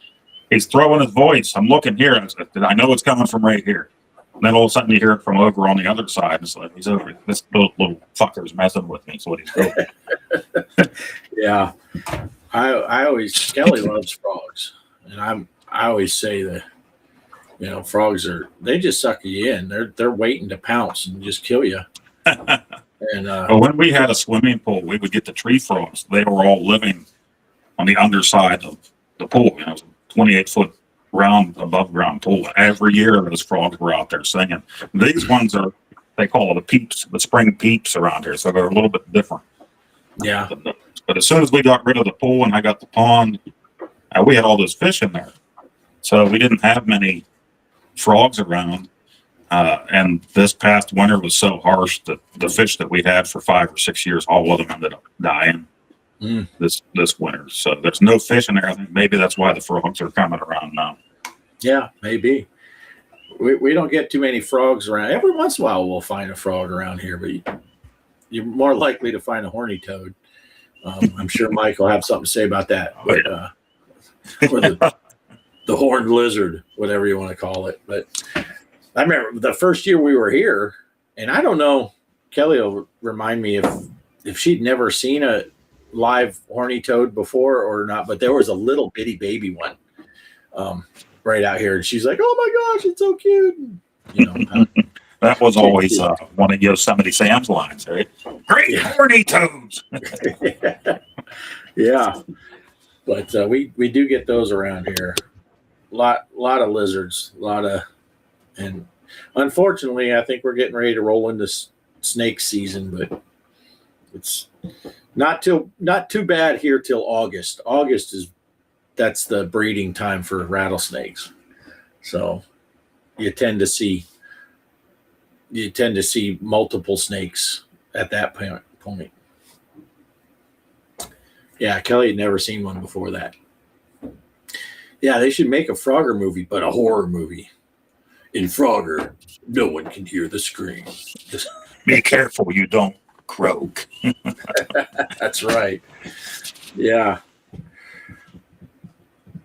he's throwing his voice. I'm looking here. I know it's coming from right here. And then all of a sudden you hear it from over on the other side. It's like, he's over. This little fucker's messing with me. That's what he's doing. Yeah. I always, Kelly loves frogs. And I always say that, frogs they just suck you in. They're waiting to pounce and just kill you. And when we had a swimming pool, we would get the tree frogs. They were all living on the underside of the pool. It was a 28-foot round, above ground pool. Every year those frogs were out there singing. These ones they call it the peeps, the spring peeps around here, so they're a little bit different. Yeah. But as soon as we got rid of the pool and I got the pond, we had all those fish in there. So we didn't have many frogs around. And this past winter was so harsh that the fish that we had for 5 or 6 years, all of them ended up dying. this winter. So there's no fish in there. I think maybe that's why the frogs are coming around now. Yeah, maybe. We don't get too many frogs around. Every once in a while we'll find a frog around here, but you're more likely to find a horny toad. I'm sure Mike will have something to say about that. But, or the horned lizard, whatever you want to call it. But I remember the first year we were here, and I don't know, Kelly will remind me if she'd never seen a live horny toad before or not, but there was a little bitty baby one right out here, and she's like, "Oh my gosh, it's so cute!" You know, that was always one of Yosemite Sam's lines, right? Great horny toads. Yeah, but we do get those around here. Lot of lizards, and unfortunately, I think we're getting ready to roll into snake season, but it's not too bad here till August. That's the breeding time for rattlesnakes. So you tend to see multiple snakes at that point. Yeah, Kelly had never seen one before that. Yeah, they should make a Frogger movie, but a horror movie. In Frogger, no one can hear the scream. Be careful you don't croak. That's right. Yeah.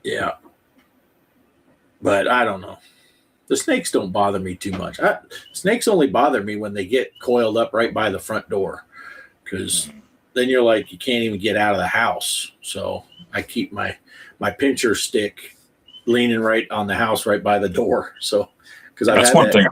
Yeah. But I don't know. The snakes don't bother me too much. Snakes only bother me when they get coiled up right by the front door, because then you're like, you can't even get out of the house. So I keep my pincher stick leaning right on the house right by the door. So because that's one thing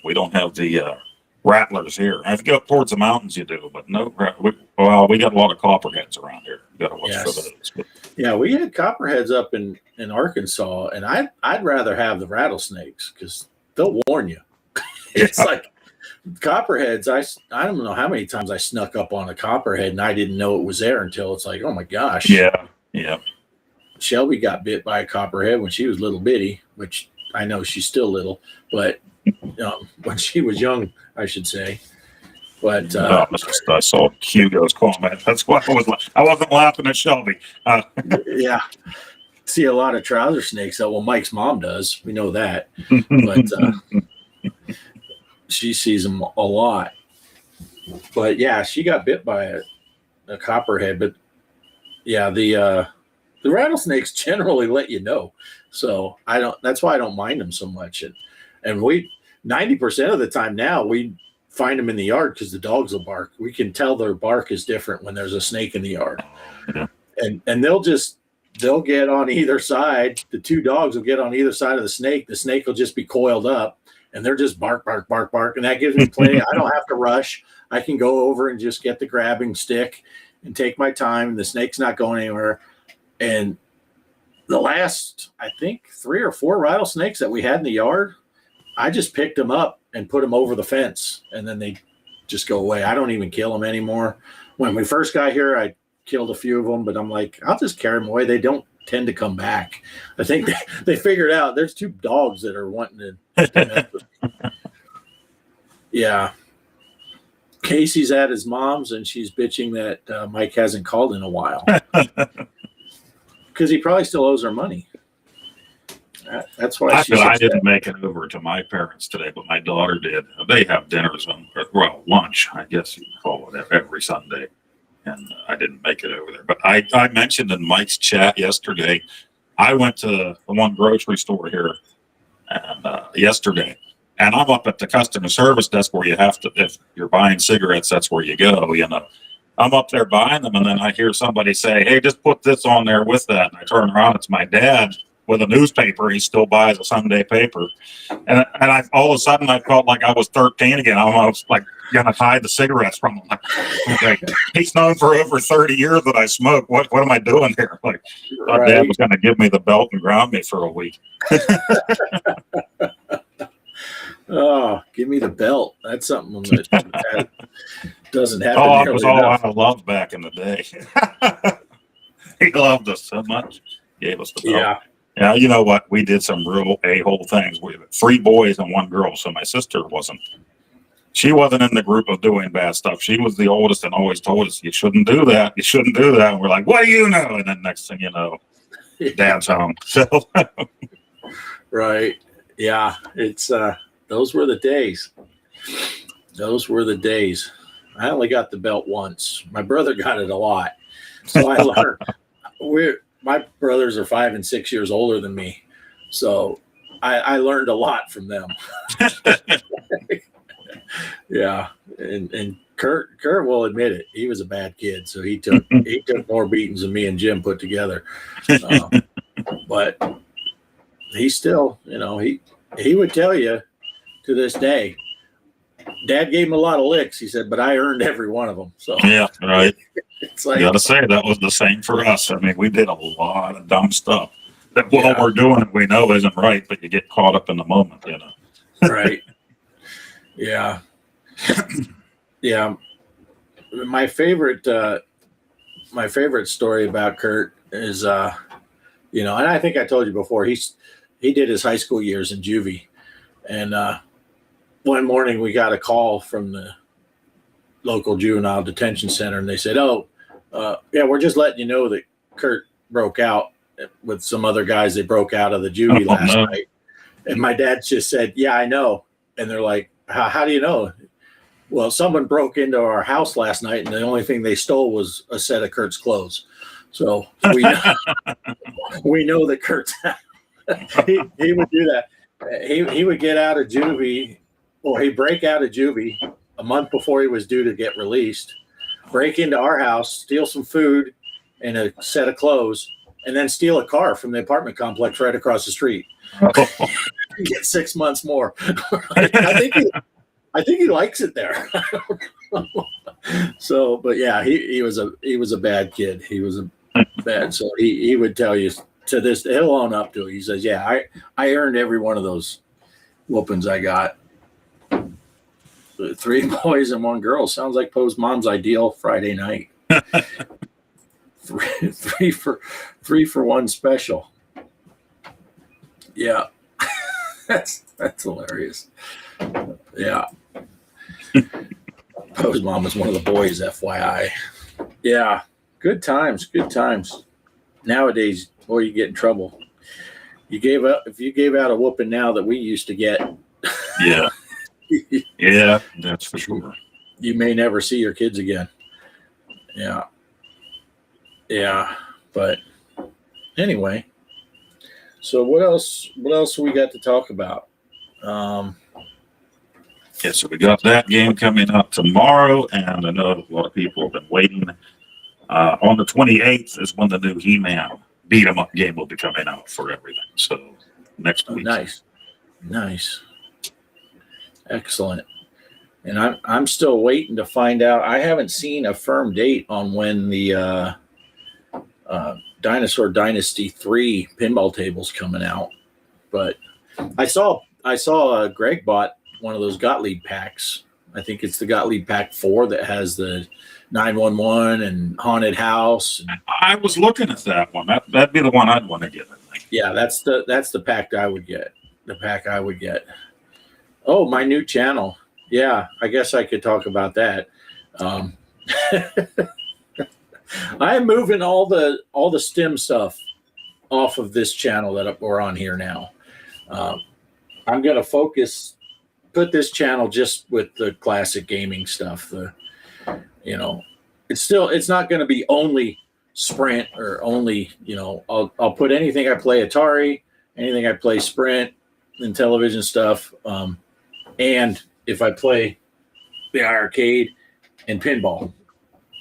we don't have the rattlers here. If you go up towards the mountains, you do, but no. We got a lot of copperheads around here. You got to watch for those. But. Yeah, we had copperheads up in Arkansas, and I'd rather have the rattlesnakes because they'll warn you. It's like copperheads. I don't know how many times I snuck up on a copperhead and I didn't know it was there until it's like, oh my gosh. Yeah. Shelby got bit by a copperhead when she was little bitty, which I know she's still little, but when she was young, I should say. But I saw Hugo's comment. That's why I wasn't laughing at Shelby. Yeah, see a lot of trouser snakes. Well, Mike's mom does. We know that, but she sees them a lot. But yeah, she got bit by a copperhead. But yeah, the rattlesnakes generally let you know. So that's why I don't mind them so much. And we 90% of the time now we find them in the yard because the dogs will bark. We can tell their bark is different when there's a snake in the yard. Yeah. And they'll get on either side. The two dogs will get on either side of the snake. The snake will just be coiled up and they're just bark, bark, bark, bark. And that gives me plenty. I don't have to rush. I can go over and just get the grabbing stick and take my time. The snake's not going anywhere. And the last, I think, 3 or 4 rattlesnakes that we had in the yard, I just picked them up and put them over the fence, and then they just go away. I don't even kill them anymore. When we first got here, I killed a few of them, but I'm like, I'll just carry them away. They don't tend to come back. I think they figured out there's 2 dogs that are wanting to. Yeah. Casey's at his mom's, and she's bitching that Mike hasn't called in a while. Because he probably still owes her money. That's why I didn't make it over to my parents today, but my daughter did. They have dinners lunch, I guess you can call it, every Sunday. And I didn't make it over there. But I mentioned in Mike's chat yesterday, I went to the one grocery store here yesterday, and I'm up at the customer service desk where you have to, if you're buying cigarettes, that's where you go, I'm up there buying them, and then I hear somebody say, hey, just put this on there with that. And I turn around, it's my dad with a newspaper. He still buys a Sunday paper. And all of a sudden, I felt like I was 13 again. I was like going to hide the cigarettes from him. Like, okay, he's known for over 30 years that I smoke. What am I doing here? Like, my dad was going to give me the belt and ground me for a week. Oh, give me the belt. That's something that doesn't happen. Oh, it was all out of love back in the day. He loved us so much. Gave us the belt. Yeah. Yeah, you know what? We did some real a-hole things. We had 3 boys and 1 girl, so my sister She wasn't in the group of doing bad stuff. She was the oldest and always told us, you shouldn't do that. You shouldn't do that. And we're like, what do you know? And then next thing you know, Dad's home. So Right. Yeah. It's those were the days. Those were the days. I only got the belt once. My brother got it a lot. So I learned. My brothers are 5 and 6 years older than me. So I learned a lot from them. Yeah. And Kurt will admit it. He was a bad kid. So he took more beatings than me and Jim put together. But he still, he would tell you to this day, Dad gave him a lot of licks. He said, but I earned every one of them. So yeah, right. it's like, I gotta say that was the same for us. I mean, we did a lot of dumb stuff that Yeah. we're doing we know isn't right, but you get caught up in the moment, right. Yeah. Yeah. My favorite story about Kurt is, and I think I told you before, he did his high school years in juvie. And one morning we got a call from the local juvenile detention center, and they said, yeah, we're just letting you know that Kurt broke out with some other guys. They broke out of the juvie last night. And my dad just said, yeah, I know. And they're like, how do you know? Well, someone broke into our house last night, and the only thing they stole was a set of Kurt's clothes. So we know that Kurt's he would do that. He would get out of juvie, or he'd break out of juvie a month before he was due to get released, break into our house, steal some food and a set of clothes, and then steal a car from the apartment complex right across the street. Get 6 months more. I think he likes it there. So, but yeah, he was a bad kid. He was a bad. So he would tell you to this. He'll own up to it. He says, "Yeah, I earned every one of those whoopings I got." 3 boys and 1 girl sounds like Poe's mom's ideal Friday night. three for 1 special. Yeah, that's hilarious. Yeah. Poe's mom was one of the boys, FYI. Yeah, good times. Nowadays, boy, you get in trouble. If you gave out a whooping now that we used to get. Yeah. Yeah, that's for sure. You may never see your kids again. Yeah, but anyway. So what else we got to talk about? Yeah, so we got that game coming up tomorrow, and I know a lot of people have been waiting. On the 28th is when the new He-Man beat 'em up game will be coming out for everything. So next week. Nice. Excellent. And I'm still waiting to find out. I haven't seen a firm date on when the Dinosaur Dynasty 3 pinball table's coming out. But I saw Greg bought one of those Gottlieb packs. I think it's the Gottlieb pack 4 that has the 911 and haunted house. I was looking at that one. That'd be the one I'd want to get, I think. Yeah, that's the pack I would get. The pack I would get. Oh, my new channel. Yeah, I guess I could talk about that. I'm moving all the STEM stuff off of this channel that we're on here now. I'm going to put this channel just with the classic gaming stuff. It's not going to be only Sprint or only, I'll put anything I play Atari, anything I play Sprint, Intellivision stuff. And if I play the arcade and pinball,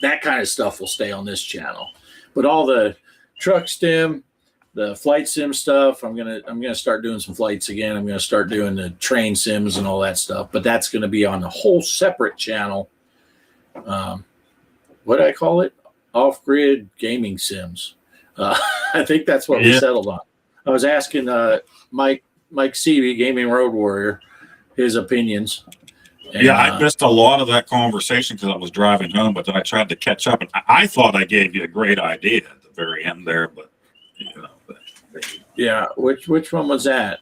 that kind of stuff will stay on this channel. But all the truck stim, the flight sim stuff, I'm gonna start doing some flights again. I'm gonna start doing the train sims and all that stuff. But that's gonna be on a whole separate channel. What do I call it? Off-grid gaming sims. I think that's what we settled on. I was asking Mike Seavey, Gaming Road Warrior, his opinions. And, I missed a lot of that conversation because I was driving home, but then I tried to catch up, and I thought I gave you a great idea at the very end there, but yeah, which one was that?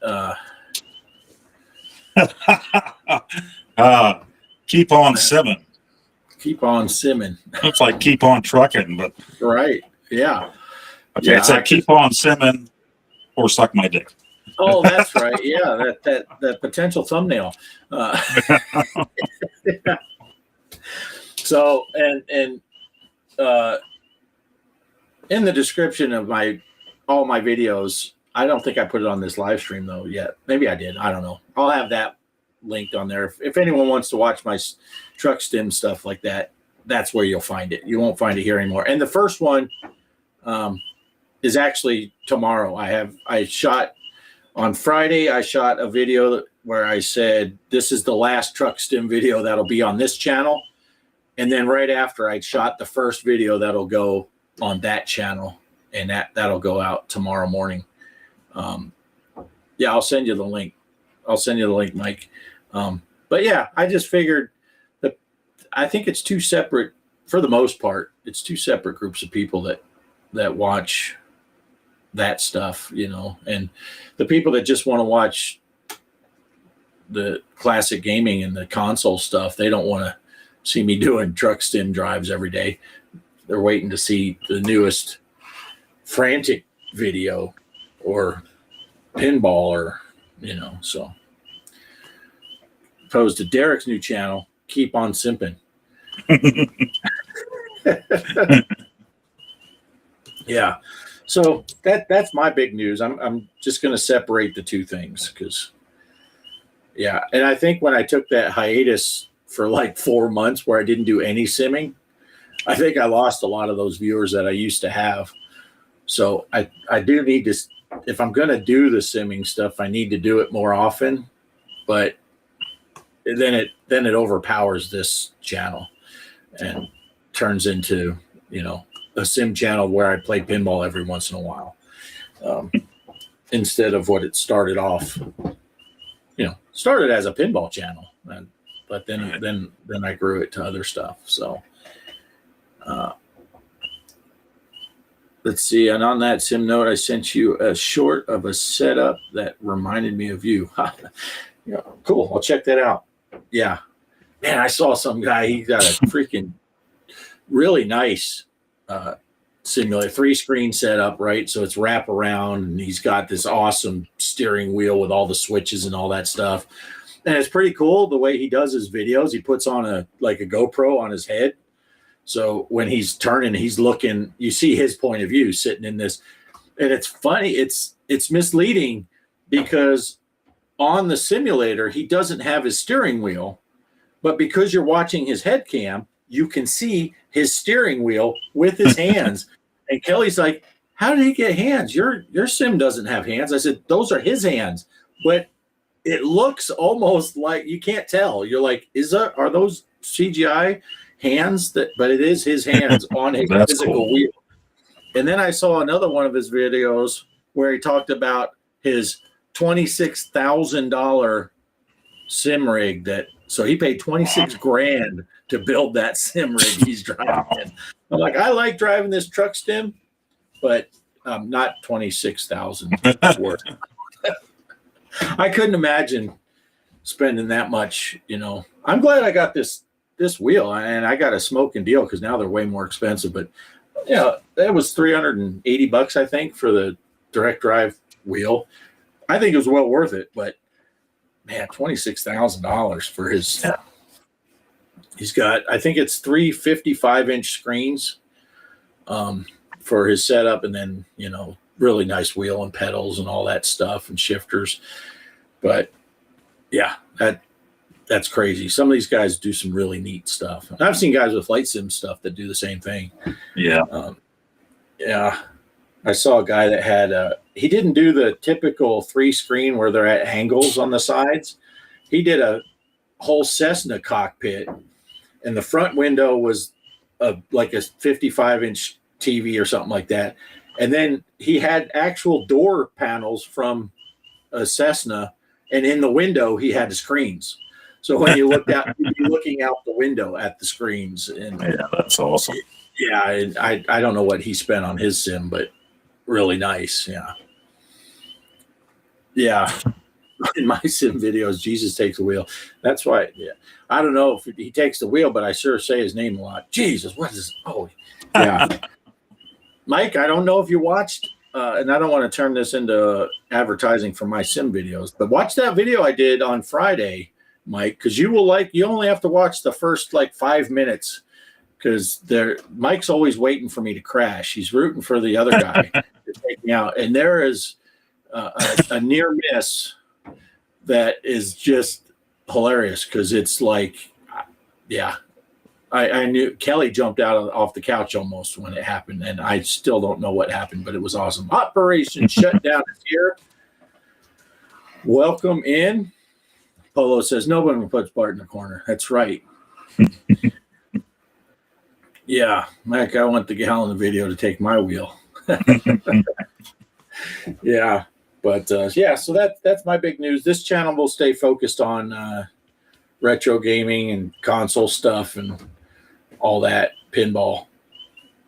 Keep on simming. Keep on simming. It's like keep on trucking, but Right. Yeah. okay, Yeah, it's like keep on simming or suck my dick. Oh, that's right. Yeah, that potential thumbnail. Yeah. So and in the description of all my videos, I don't think I put it on this live stream though yet. Maybe I did. I don't know. I'll have that linked on there. If anyone wants to watch my truck stem stuff like that, that's where you'll find it. You won't find it here anymore. And the first one is actually tomorrow. I shot on Friday. I shot a video where I said this is the last truck stem video that'll be on this channel. And then right after I shot the first video that'll go on that channel, and that'll go out tomorrow morning. Yeah, I'll send you the link. Mike. But yeah, I just figured that I think it's two separate, for the most part, it's two separate groups of people that watch that stuff, you know, and the people that just want to watch the classic gaming and the console stuff, they don't want to see me doing truck stem drives every day. They're waiting to see the newest frantic video or pinball, or, you know, so opposed to Derek's new channel, keep on simping. Yeah. So that's my big news. I'm just going to separate the two things because, yeah. And I think when I took that hiatus for like 4 months where I didn't do any simming, I think I lost a lot of those viewers that I used to have. So I do need to, if I'm going to do the simming stuff, I need to do it more often, but then it overpowers this channel and turns into, you know, a sim channel where I play pinball every once in a while, instead of what it started off, you know, started as a pinball channel, but then I grew it to other stuff. So, let's see. And on that sim note, I sent you a short of a setup that reminded me of you. Yeah, cool. I'll check that out. Yeah, man, I saw some guy. He got a freaking really nice simulator, 3-screen setup, right? So it's wrap around, and he's got this awesome steering wheel with all the switches and all that stuff. And it's pretty cool the way he does his videos. He puts on a GoPro on his head. So when he's turning, he's looking, you see his point of view sitting in this. And it's funny, it's misleading because on the simulator, he doesn't have his steering wheel, but because you're watching his head cam, you can see his steering wheel with his hands. And Kelly's like, how did he get hands? Your sim doesn't have hands. I said, those are his hands. But it looks almost like, you can't tell. You're like, are those CGI hands? But it is his hands on a physical wheel. And then I saw another one of his videos where he talked about his $26,000 sim rig so he paid 26 grand to build that sim rig he's driving. I'm like, I like driving this truck stem, but not 26,000 worth. I couldn't imagine spending that much, you know. I'm glad I got this wheel, and I got a smoking deal because now they're way more expensive. But yeah, that was $380, I think, for the direct drive wheel. I think it was well worth it, but man, $26,000 for his. Yeah. He's got, I think it's 3 55-inch screens for his setup, and then, you know, really nice wheel and pedals and all that stuff and shifters. But yeah, that's crazy. Some of these guys do some really neat stuff. And I've seen guys with flight sim stuff that do the same thing. Yeah. Yeah. I saw a guy that had he didn't do the typical 3-screen where they're at angles on the sides. He did a whole Cessna cockpit, and the front window was like a 55-inch TV or something like that. And then he had actual door panels from a Cessna, and in the window he had the screens. So when you looked out, you'd be looking out the window at the screens. And yeah, that's awesome. Yeah, and I don't know what he spent on his sim, but really nice. Yeah. Yeah. in my sim videos, Jesus takes the wheel. That's why. Yeah, I don't know if he takes the wheel, but I sure say his name a lot. Jesus, what is? Oh, yeah. Mike, I don't know if you watched, and I don't want to turn this into advertising for my sim videos, but watch that video I did on Friday, Mike, because you will like. You only have to watch the first like 5 minutes. Because Mike's always waiting for me to crash. He's rooting for the other guy to take me out. And there is a near miss that is just hilarious because it's like, yeah, I knew Kelly jumped out off the couch almost when it happened. And I still don't know what happened, but it was awesome. Operation Shutdown is here. Welcome in. Polo says, no one puts Bart in the corner. That's right. Yeah, Mike, I want the gal in the video to take my wheel. Yeah, but yeah, so that's my big news. This channel will stay focused on retro gaming and console stuff and all that, pinball,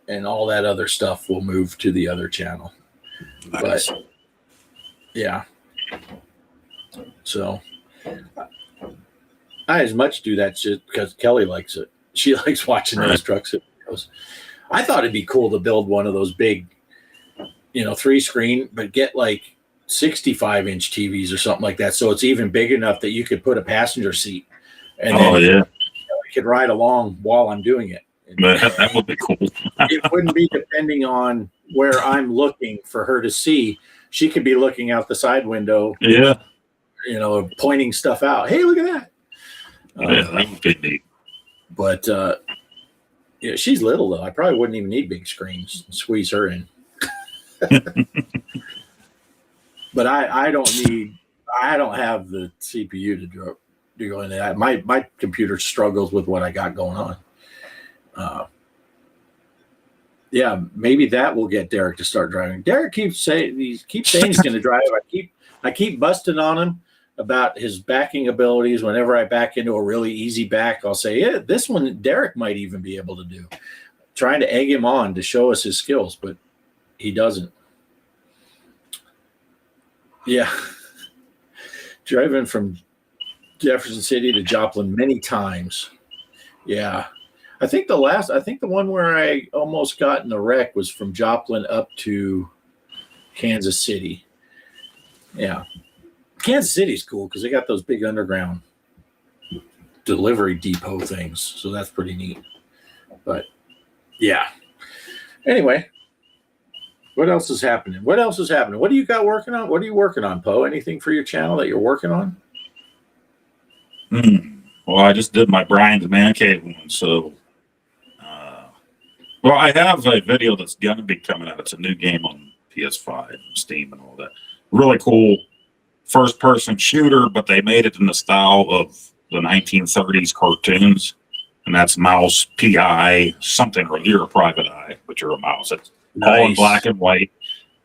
and all that other stuff will move to the other channel. Nice. But yeah, so I as much do that shit because Kelly likes it. She likes watching those trucks videos. I thought it'd be cool to build one of those big, 3-screen, but get like 65-inch TVs or something like that, so it's even big enough that you could put a passenger seat, and then I could ride along while I'm doing it. That would be cool. It wouldn't be depending on where I'm looking for her to see. She could be looking out the side window. Yeah. Pointing stuff out. Hey, look at that. Yeah, that would be neat. But she's little though. I probably wouldn't even need big screens. Squeeze her in. But I don't have the CPU to go into that. My computer struggles with what I got going on. Yeah, maybe that will get Derek to start driving. Derek keeps saying he's going to drive. I keep busting on him about his backing abilities. Whenever I back into a really easy back, I'll say, yeah, this one Derek might even be able to do. Trying to egg him on to show us his skills, but he doesn't. Yeah. Driving from Jefferson City to Joplin many times. Yeah. I think the one where I almost got in a wreck was from Joplin up to Kansas City. Yeah. Kansas City's cool because they got those big underground delivery depot things. So that's pretty neat. But yeah. Anyway, what else is happening? What do you got working on? What are you working on, Poe? Anything for your channel that you're working on? Well, I just did my Brian's Man Cave one. So, well, I have a video that's going to be coming out. It's a new game on PS5 and Steam and all that. Really cool first-person shooter, but they made it in the style of the 1930s cartoons, and that's Mouse, PI, something, or you're a private eye, but you're a mouse. It's all in black and white,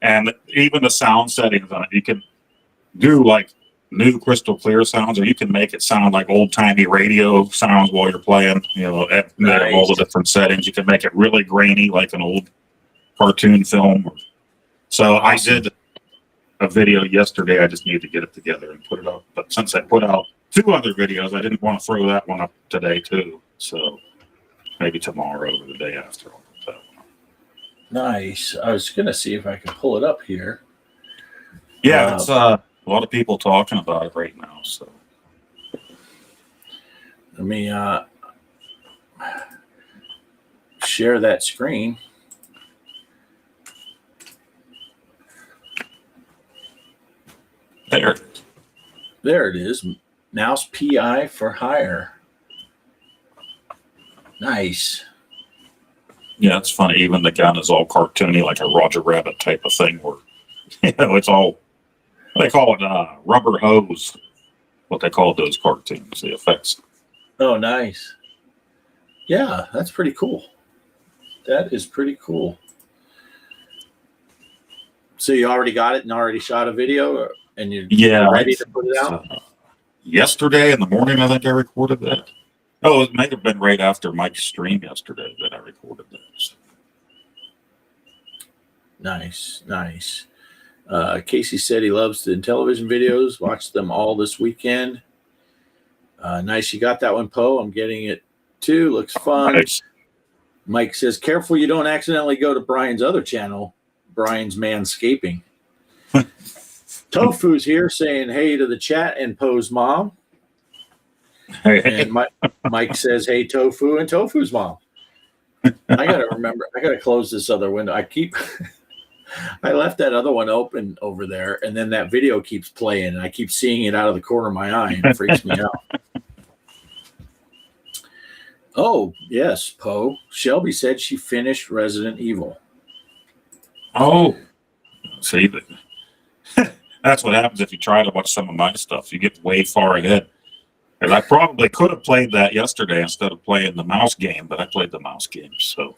and even the sound settings on it, you can do like new crystal clear sounds, or you can make it sound like old-timey radio sounds while you're playing, all the different settings. You can make it really grainy like an old cartoon film. So awesome. I did a video yesterday. I just need to get it together and put it up. But since I put out 2 other videos, I didn't want to throw that one up today too. So maybe tomorrow or the day after I'll put that one up. Nice. I was going to see if I can pull it up here. Yeah, it's a lot of people talking about it right now. So let me share that screen. There it is. Mouse PI for hire. Nice. Yeah, it's funny. Even the gun is all cartoony, like a Roger Rabbit type of thing. Where it's all, they call it rubber hose. What they call those cartoons, the effects. Oh, nice. Yeah, that's pretty cool. That is pretty cool. So you already got it and already shot a video, and you're ready to put it out? Yesterday in the morning, I think I recorded that. Oh, it might have been right after Mike's stream yesterday that I recorded that. Nice, nice. Casey said he loves the Intellivision videos. Watched them all this weekend. Nice, you got that one, Poe. I'm getting it too. Looks fun. Nice. Mike says, careful you don't accidentally go to Brian's other channel, Brian's Manscaping. Tofu's here saying hey to the chat and Poe's mom. Hey, And Mike says, hey, Tofu and Tofu's mom. I got to close this other window. I left that other one open over there, and then that video keeps playing, and I keep seeing it out of the corner of my eye, and it freaks me out. Oh, yes, Poe. Shelby said she finished Resident Evil. oh, see, that's what happens if you try to watch some of my stuff. You get way far ahead. And I probably could have played that yesterday instead of playing the mouse game, but I played the mouse game. So,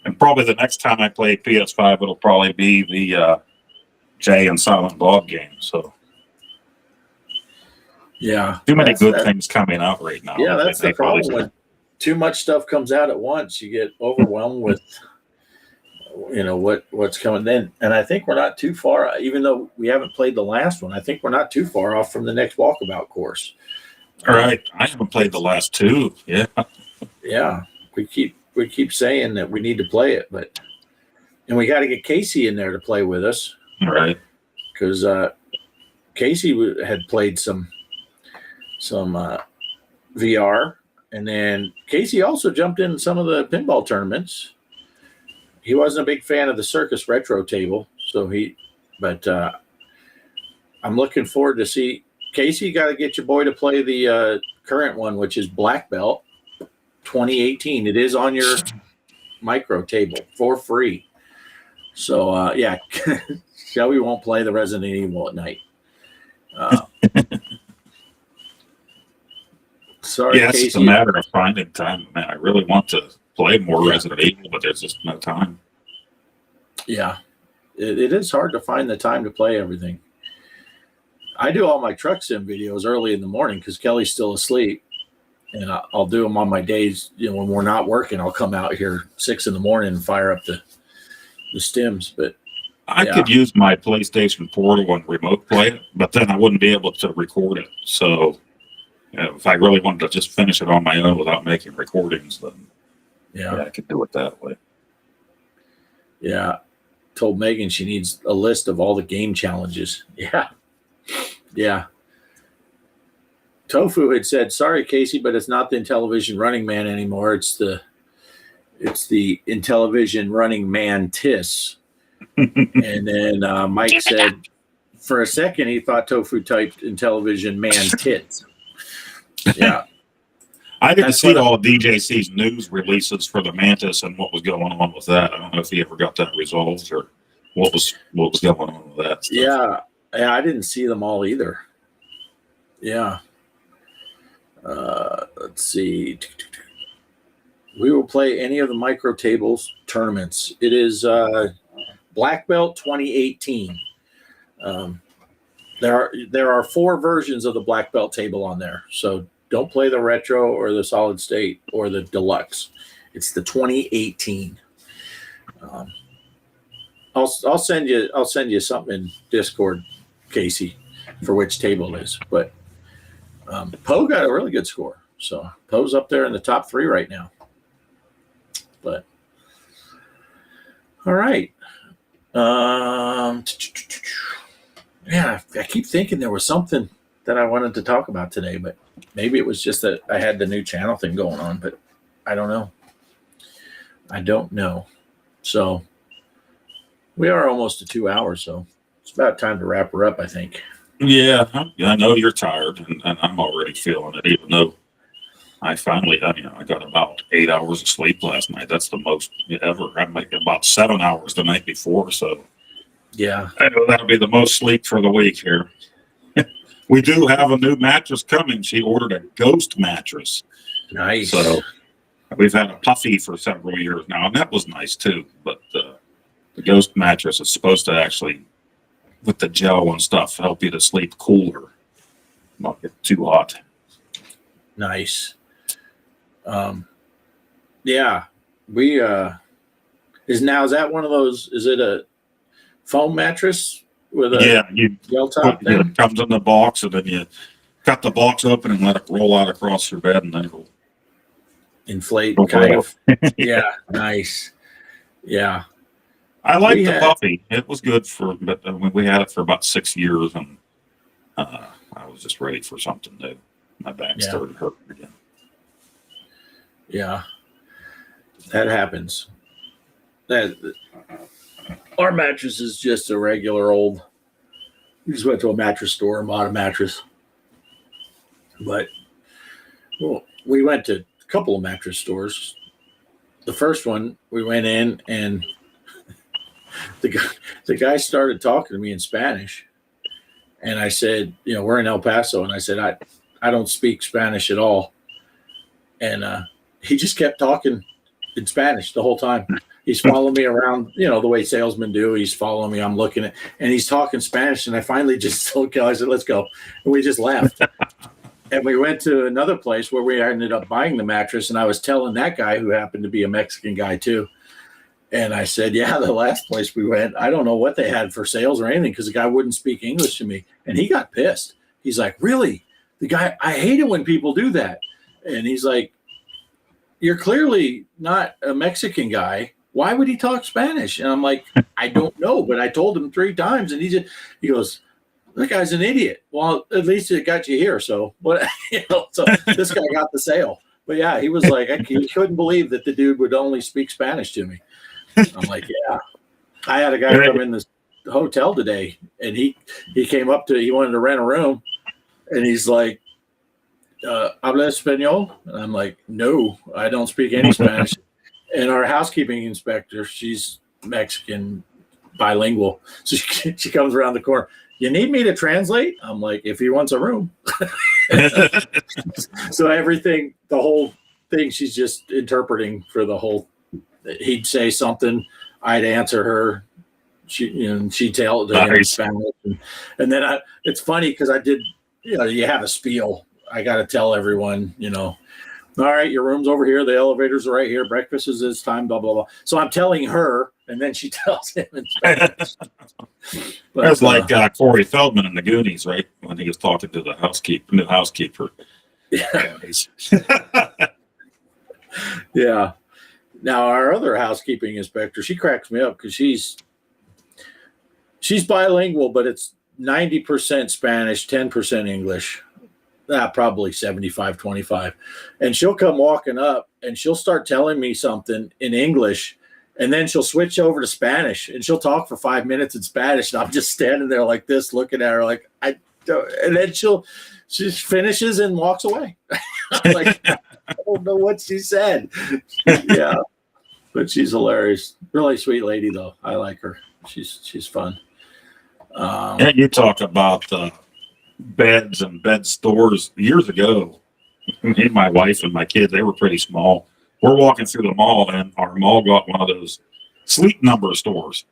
and probably the next time I play PS5, it'll probably be the Jay and Silent Bob game. So, Yeah. too many good things coming out right now. Yeah, that's the problem. When too much stuff comes out at once, you get overwhelmed with, what's coming then. And I think we're not too far, even though we haven't played the last one. I think we're not too far off from the next walkabout course. All right, I haven't played the last two. Yeah, Yeah, we keep saying that we need to play it, and we got to get Casey in there to play with us. all right. Because Casey had played some VR, and then Casey also jumped in some of the pinball tournaments. He wasn't a big fan of the Circus Retro table, but I'm looking forward to see. Casey, you got to get your boy to play the current one, which is Black Belt 2018. It is on your micro table for free. So, yeah, Shelby won't play the Resident Evil at night. Sorry, Yeah, Casey. it's a matter of finding time. Man, I really want to play more Resident Evil, but there's just no time. Yeah, it is hard to find the time to play everything. I do all my truck sim videos early in the morning because Kelly's still asleep, and I'll do them on my days. When we're not working, I'll come out here 6 a.m. and fire up the stims. But I could use my PlayStation Portal and remote play it, but then I wouldn't be able to record it. So if I really wanted to just finish it on my own without making recordings, then yeah, I could do it that way. Yeah. Told Megan she needs a list of all the game challenges. Yeah. Tofu had said, sorry, Casey, but it's not the Intellivision Running Man anymore. It's the Intellivision Running Man TIS. And then Mike said, for a second, he thought Tofu typed Intellivision Man Tits. Yeah. I didn't see all DJC's news releases for the Mantis and what was going on with that. I don't know if he ever got that resolved or what was going on with that stuff. Yeah, I didn't see them all either. Yeah. Let's see. We will play any of the micro tables tournaments. It is Black Belt 2018. There are 4 versions of the Black Belt table on there. So don't play the retro or the solid state or the deluxe. It's the 2018. I'll send you something in Discord, Casey, for which table it is. But Poe got a really good score. So Poe's up there in the top 3 right now. But all right. Yeah, I keep thinking there was something that I wanted to talk about today, but maybe it was just that I had the new channel thing going on, but I don't know. So we are almost to 2 hours, so it's about time to wrap her up, I think. Yeah, I know you're tired, and I'm already feeling it, even though I got about 8 hours of sleep last night. That's the most ever. I make about 7 hours the night before, so Yeah. I know that'll be the most sleep for the week here. We do have a new mattress coming. She ordered a ghost mattress. Nice. So we've had a puffy for several years now, and that was nice too. But the ghost mattress is supposed to actually, with the gel and stuff, help you to sleep cooler, not get too hot. Nice. Yeah, we is that one of those? Is it a foam mattress with a you gel top thing? it comes in the box, and then you cut the box open and let it roll out across your bed, and then it'll Inflate, roll kind out. of. Yeah, nice. Yeah, I like We the had- puppy. It was good but we had it for about 6 years, and I was just ready for something new. My back Yeah. started hurting again. yeah. That happens. That our mattress is just a regular old. We just went to a mattress store and bought a mattress. But well, we went to a couple of mattress stores. The first one, we went in and the guy started talking to me in Spanish. And I said, we're in El Paso. And I said, I don't speak Spanish at all. And he just kept talking in Spanish the whole time. He's following me around, the way salesmen do. He's following me. I'm looking at, and he's talking Spanish. And I finally just told Kelly, I said, let's go. And we just left. And we went to another place where we ended up buying the mattress. And I was telling that guy, who happened to be a Mexican guy too. And I said, yeah, the last place we went, I don't know what they had for sales or anything, because the guy wouldn't speak English to me. And he got pissed. He's like, really? The guy, I hate it when people do that. And he's like, you're clearly not a Mexican guy. Why would he talk Spanish? And I'm like, I don't know, but I told him 3 times. And he goes, that guy's an idiot. Well, at least it got you here. So, but so this guy got the sale. But yeah, he was like, he couldn't believe that the dude would only speak Spanish to me. I'm like, yeah. I had a guy come in this hotel today, and he came up he wanted to rent a room, and he's like, habla español? And I'm like, no, I don't speak any Spanish. And our housekeeping inspector, she's Mexican, bilingual. So she comes around the corner. You need me to translate? I'm like, if he wants a room. So everything, the whole thing, she's just interpreting for the whole. He'd say something, I'd answer her. She'd tell it to him in Spanish. And then it's funny because I did, you have a spiel. I got to tell everyone, all right, your room's over here. The elevators are right here. Breakfast is this time, blah, blah, blah. So I'm telling her, and then she tells him in Spanish. But, That's like Corey Feldman in the Goonies, right? When he was talking to the new housekeeper. Yeah. Yeah. Now, our other housekeeping inspector, she cracks me up because she's bilingual, but it's 90% Spanish, 10% English. Probably 75-25. And she'll come walking up and she'll start telling me something in English, and then she'll switch over to Spanish and she'll talk for 5 minutes in Spanish. And I'm just standing there like this, looking at her like, I don't, and then she finishes and walks away. I'm like, I don't know what she said. Yeah. But she's hilarious. Really sweet lady though. I like her. She's fun. And you talk about beds and bed stores years ago. Me, my wife, and my kids, they were pretty small. We're walking through the mall, and our mall got one of those Sleep Number stores.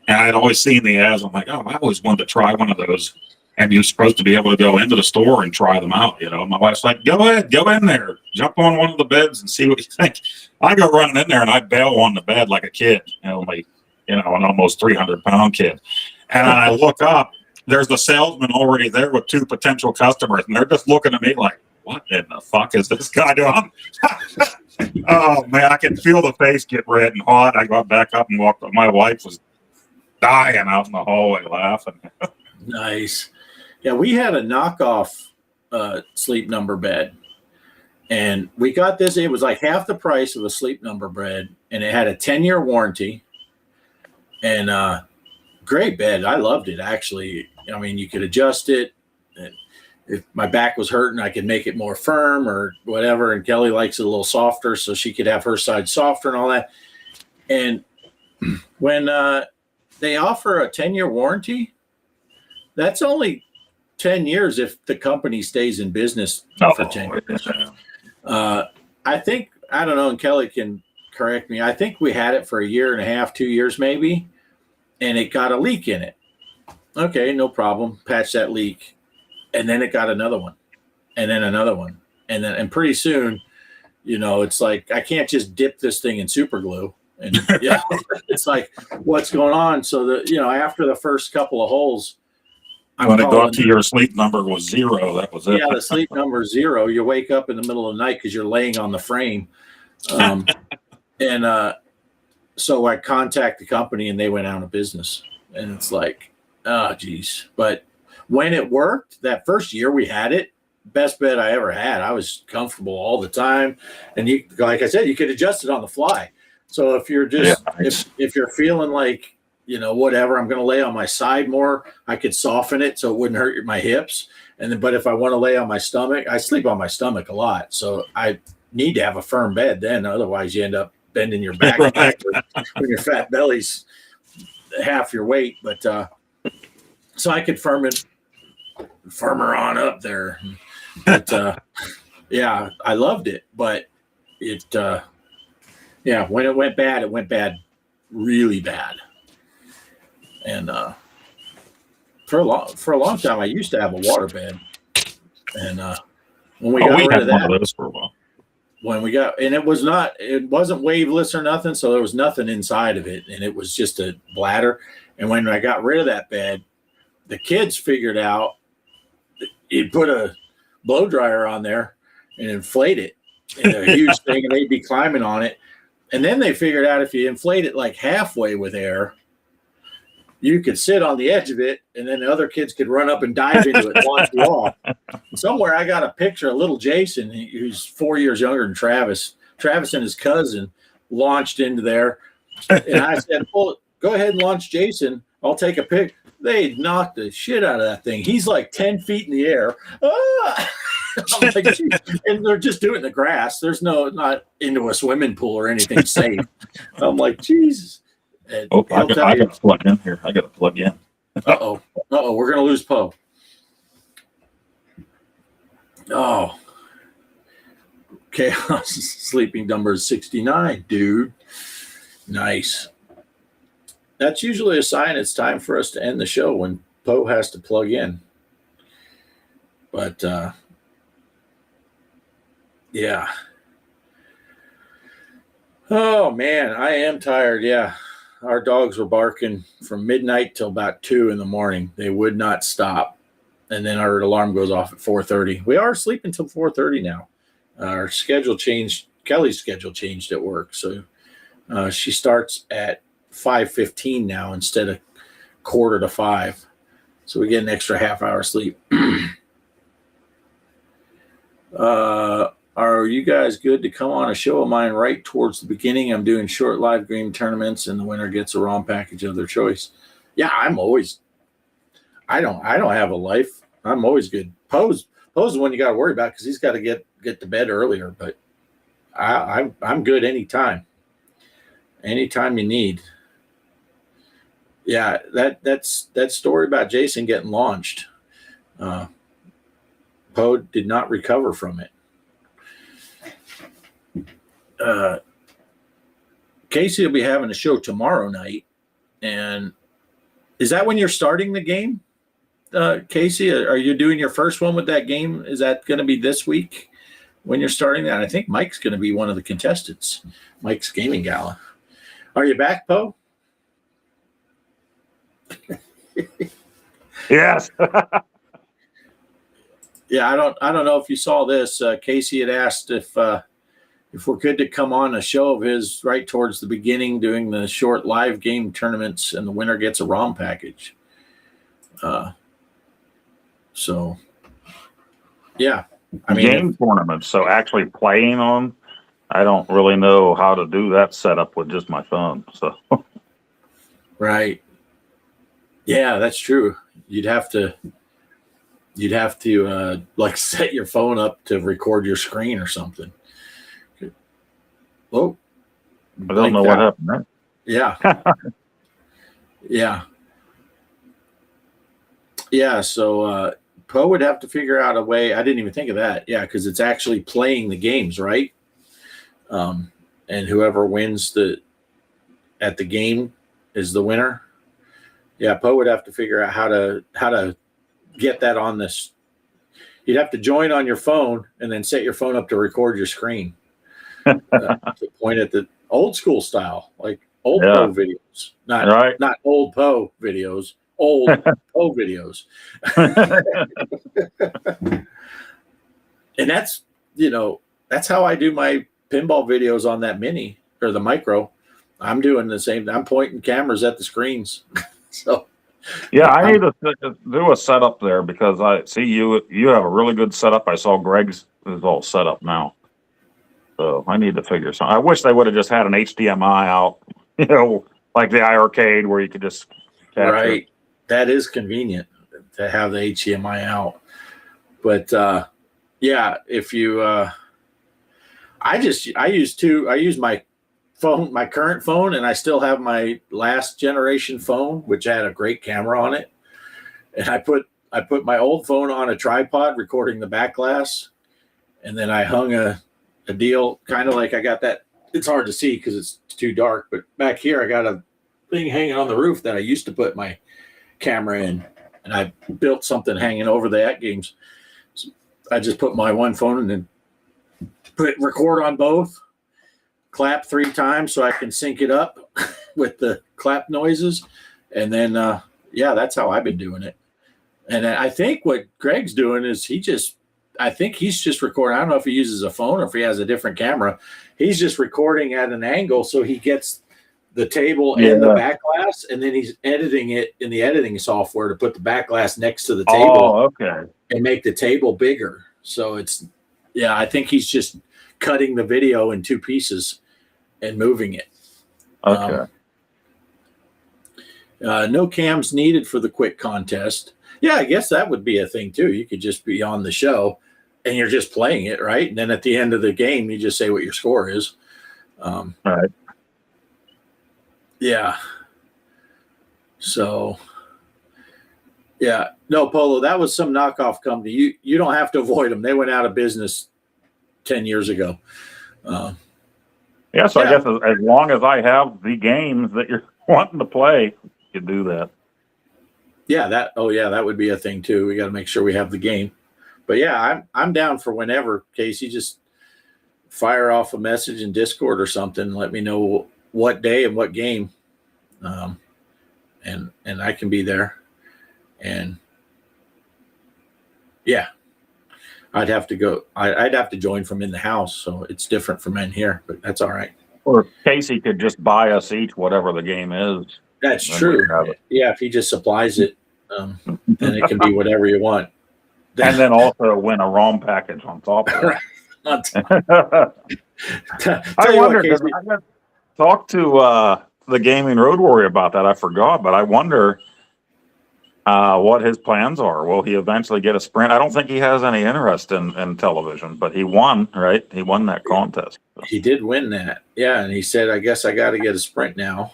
And I'd always seen the ads. I'm like, oh, I always wanted to try one of those. And you're supposed to be able to go into the store and try them out. My wife's like, go ahead, go in there, jump on one of the beds and see what you think. I go running in there and I bail on the bed like a kid, an almost 300-pound kid. And I look up, there's the salesman already there with 2 potential customers, and they're just looking at me like, what in the fuck is this guy doing? Oh man, I can feel the face get red and hot. I got back up and walked. My wife was dying out in the hallway laughing. Nice. Yeah, we had a knockoff Sleep Number bed, and we got this. It was like half the price of a Sleep Number bed, and it had a 10-year warranty. And great bed. I loved it actually. I mean, you could adjust it, and if my back was hurting, I could make it more firm or whatever. And Kelly likes it a little softer, so she could have her side softer and all that. And when they offer a 10-year warranty, that's only 10 years if the company stays in business for 10 years. I think, I don't know, and Kelly can correct me, I think we had it for 1.5 years, 2 years maybe, and it got a leak in it. Okay, no problem. Patch that leak. And then it got another one, and then another one. And pretty soon, it's like, I can't just dip this thing in super glue. And yeah, it's like, what's going on? So after the first couple of holes, When it got to your sleep number was 0, that was it. Yeah, the sleep number is 0. You wake up in the middle of the night because you're laying on the frame. So I contact the company and they went out of business. And it's like, oh, geez. But when it worked, that first year we had it, best bed I ever had. I was comfortable all the time. And you, like I said, you could adjust it on the fly. So if you're just, if you're feeling like, whatever, I'm going to lay on my side more, I could soften it so it wouldn't hurt my hips. And then, but if I want to lay on my stomach, I sleep on my stomach a lot. So I need to have a firm bed then. Otherwise you end up bending your back when your fat belly's half your weight. But, so I could firmer on up there. But, yeah, I loved it, but when it went bad really bad. And for a long time, I used to have a water bed, and when we got rid of that, those for a while. It wasn't waveless or nothing, so there was nothing inside of it, and it was just a bladder. And when I got rid of that bed, the kids figured out you'd put a blow dryer on there and inflate it in a huge thing, and they'd be climbing on it. And then they figured out if you inflate it like halfway with air, you could sit on the edge of it, and then the other kids could run up and dive into it and launch you off. Somewhere I got a picture of little Jason, who's 4 years younger than Travis. Travis and his cousin launched into there. And I said, well, go ahead and launch Jason. I'll take a pic. They knocked the shit out of that thing. He's like 10 feet in the air. Ah! I'm like, and they're just doing the grass. There's not into a swimming pool or anything safe. I'm like, Jesus. And I got to plug in here. I got to plug in. Uh-oh. We're going to lose Poe. Oh. Kaos sleeping number is 69, dude. Nice. That's usually a sign it's time for us to end the show when Poe has to plug in. But, yeah. Oh, man, I am tired, yeah. Our dogs were barking from midnight till about 2 in the morning. They would not stop. And then our alarm goes off at 4:30. We are sleeping till 4:30 now. Our schedule changed. Kelly's schedule changed at work. So she starts at 5:15 now instead of 4:45. So we get an extra half hour sleep. Are you guys good to come on a show of mine right towards the beginning? I'm doing short live game tournaments, and the winner gets a ROM package of their choice. Yeah, I'm always. I don't have a life. I'm always good. Poe's the one you got to worry about because he's got to get to bed earlier. But I'm good anytime. Anytime you need. Yeah, that story about Jason getting launched. Poe did not recover from it. Casey will be having a show tomorrow night, and is that when you're starting the game, Casey? Are you doing your first one with that game? Is that going to be this week when you're starting that? I think Mike's going to be one of the contestants. Mike's Gaming Gala. Are you back, Poe? Yes. Yeah, I don't know if you saw this. Casey had asked if we're good to come on a show of his right towards the beginning, doing the short live game tournaments, and the winner gets a ROM package. So, yeah, I mean, game tournaments. So actually playing on, I don't really know how to do that setup with just my phone. So, right, yeah, that's true. You'd have to like set your phone up to record your screen or something. Oh, I don't know what happened there. Yeah. Yeah. So Poe would have to figure out a way. I didn't even think of that. Yeah, because it's actually playing the games, right? And whoever wins at the game is the winner. Yeah, Poe would have to figure out how to get that on this. You'd have to join on your phone and then set your phone up to record your screen. To point at old school style, like old Yeah. Poe videos, Right. not old Poe videos, old Poe videos. And that's, that's how I do my pinball videos on that mini or the micro. I'm doing the same. I'm pointing cameras at the screens. So Yeah, I need to do a setup there because I see you have a really good setup. I saw Greg's is all set up now. So I need to figure something. I wish they would have just had an HDMI out, like the iArcade where you could just capture. Right. That is convenient to have the HDMI out. But yeah, if you I use my phone, my current phone, and I still have my last generation phone, which had a great camera on it. And I put my old phone on a tripod recording the back glass, and then I hung a deal kind of like I got that. It's hard to see because it's too dark, but back here I got a thing hanging on the roof that I used to put my camera in, and I built something hanging over the at games. So I just put my one phone and then record on both, clap 3 times so I can sync it up with the clap noises, and then that's how I've been doing it. And I think what Greg's doing is I think he's just recording. I don't know if he uses a phone or if he has a different camera. He's just recording at an angle so he gets the table and the back glass, and then he's editing it in the editing software to put the back glass next to the table and make the table bigger. So I think he's just cutting the video in 2 pieces and moving it. Okay. No cams needed for the quick contest. Yeah, I guess that would be a thing too. You could just be on the show and you're just playing it, right? And then at the end of the game, you just say what your score is. Right. Yeah. So, yeah. No, Polo, that was some knockoff company. You don't have to avoid them. They went out of business 10 years ago. I guess as long as I have the games that you're wanting to play, you do that. Yeah, that would be a thing too. We got to make sure we have the game. But yeah, I'm down for whenever, Casey. Just fire off a message in Discord or something. Let me know what day and what game, and I can be there. And yeah, I'd have to go. I'd have to join from in the house, so it's different from in here. But that's all right. Or Casey could just buy us each whatever the game is. That's true. Yeah, if he just supplies it, then it can be whatever you want. And then also win a ROM package on top of it. I wonder, because I got talked to the Gaming Road Warrior about that. I forgot, but I wonder what his plans are. Will he eventually get a sprint? I don't think he has any interest in television, but he won, right? He won that contest. He did win that. Yeah, and he said, I guess I got to get a sprint now.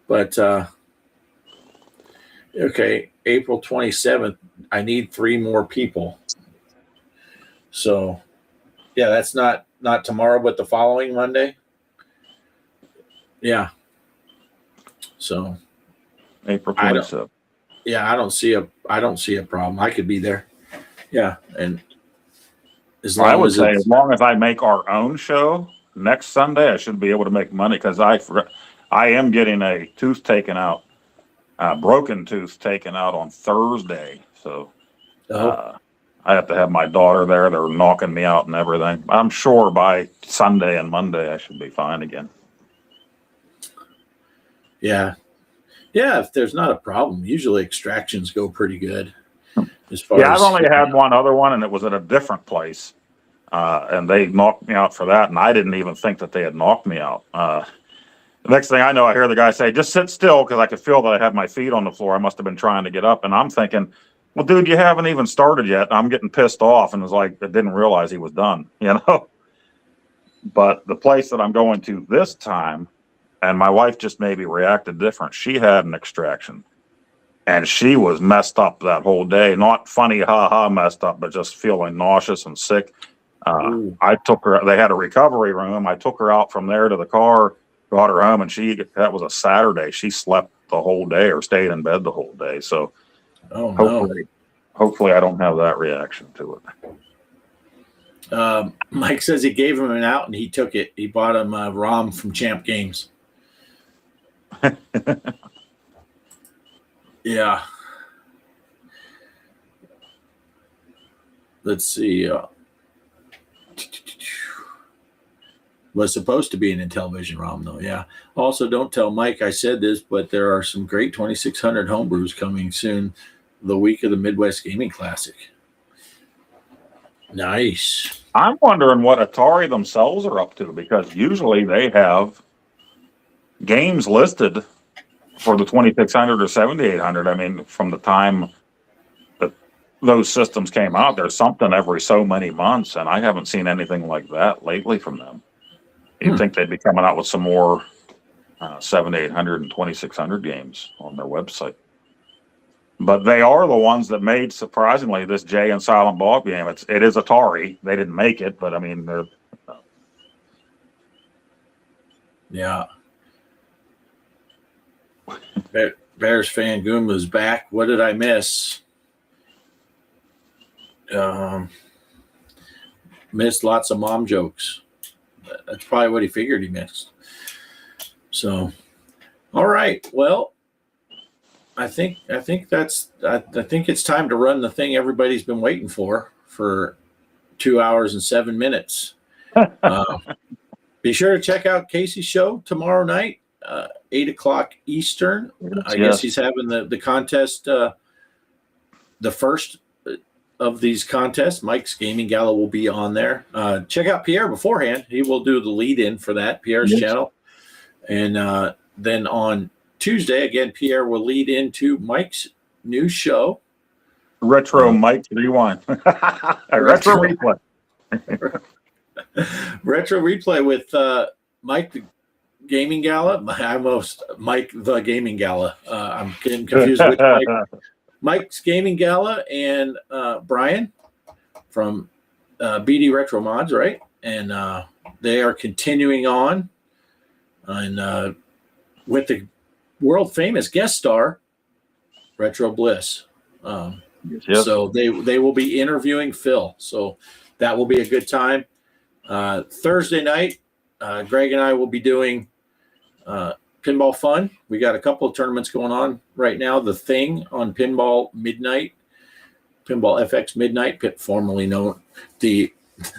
But, okay, April 27th, I need 3 more people. So, yeah, that's not tomorrow, but the following Monday. Yeah. So, April 27th. Yeah, I don't see a problem. I could be there. Yeah, and as long as I make our own show next Sunday, I should be able to make money because I am getting a tooth taken out, broken tooth taken out on Thursday. So I have to have my daughter there. They're knocking me out and everything. I'm sure by Sunday and Monday I should be fine again. Yeah. Yeah, if there's not a problem, usually extractions go pretty good. I've only had one other one, and it was at a different place. And they knocked me out for that, and I didn't even think that they had knocked me out. The next thing I know, I hear the guy say, just sit still, because I could feel that I had my feet on the floor. I must have been trying to get up. And I'm thinking, well, dude, you haven't even started yet. I'm getting pissed off, and it's like I didn't realize he was done, But the place that I'm going to this time, and my wife just maybe reacted different. She had an extraction, and she was messed up that whole day. Not funny, ha-ha messed up, but just feeling nauseous and sick. I took her, they had a recovery room. I took her out from there to the car, brought her home, and that was a Saturday. She slept the whole day or stayed in bed the whole day. So hopefully I don't have that reaction to it. Mike says he gave him an out and he took it. He bought him a ROM from Champ Games. Yeah. Let's see. Was supposed to be an Intellivision ROM, though. Yeah. Also, don't tell Mike I said this, but there are some great 2600 homebrews coming soon, the week of the Midwest Gaming Classic. Nice. I'm wondering what Atari themselves are up to, because usually they have games listed for the 2600 or 7800. I mean, from the time that those systems came out, there's something every so many months, and I haven't seen anything like that lately from them. You'd think they'd be coming out with some more 7800 and 2600 games on their website. But they are the ones that made, surprisingly, this Jay and Silent Bob game. It is Atari. They didn't make it, but I mean, they're... Yeah. Bears fan Goomba's back. What did I miss? Missed lots of mom jokes. That's probably what he figured he missed. So, all right. Well, I think it's time to run the thing everybody's been waiting for 2 hours and 7 minutes. Be sure to check out Casey's show tomorrow night, 8 o'clock Eastern. I guess he's having the contest, the first of these contests. Mike's Gaming Gala will be on there. Check out Pierre beforehand. He will do the lead in for that, Pierre's channel. And then on Tuesday, again, Pierre will lead into Mike's new show. Retro Mike Rewind. Retro Replay. Retro Replay with Mike the Gaming Gala. Mike the Gaming Gala. I'm getting confused with Mike's Gaming Gala and Brian from BD Retro Mods, right? And they are continuing on and with the world famous guest star Retro Bliss. So they will be interviewing Phil. So that will be a good time. Thursday night, Greg and I will be doing Pinball Fun. We got a couple of tournaments going on right now. The Thing on Pinball Midnight, Pinball FX Midnight, formerly known the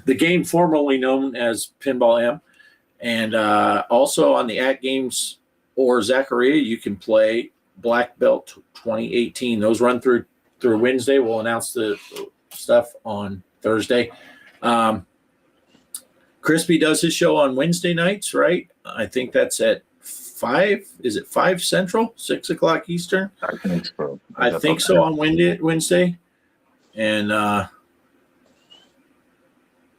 game formerly known as Pinball M, and also on the At Games or Zachariah, you can play Black Belt 2018. Those run through Wednesday. We'll announce the stuff on Thursday. Crispy does his show on Wednesday nights, right? I think that's at 5. Is it 5 Central, 6 o'clock Eastern? I think so. I think so on Wednesday. And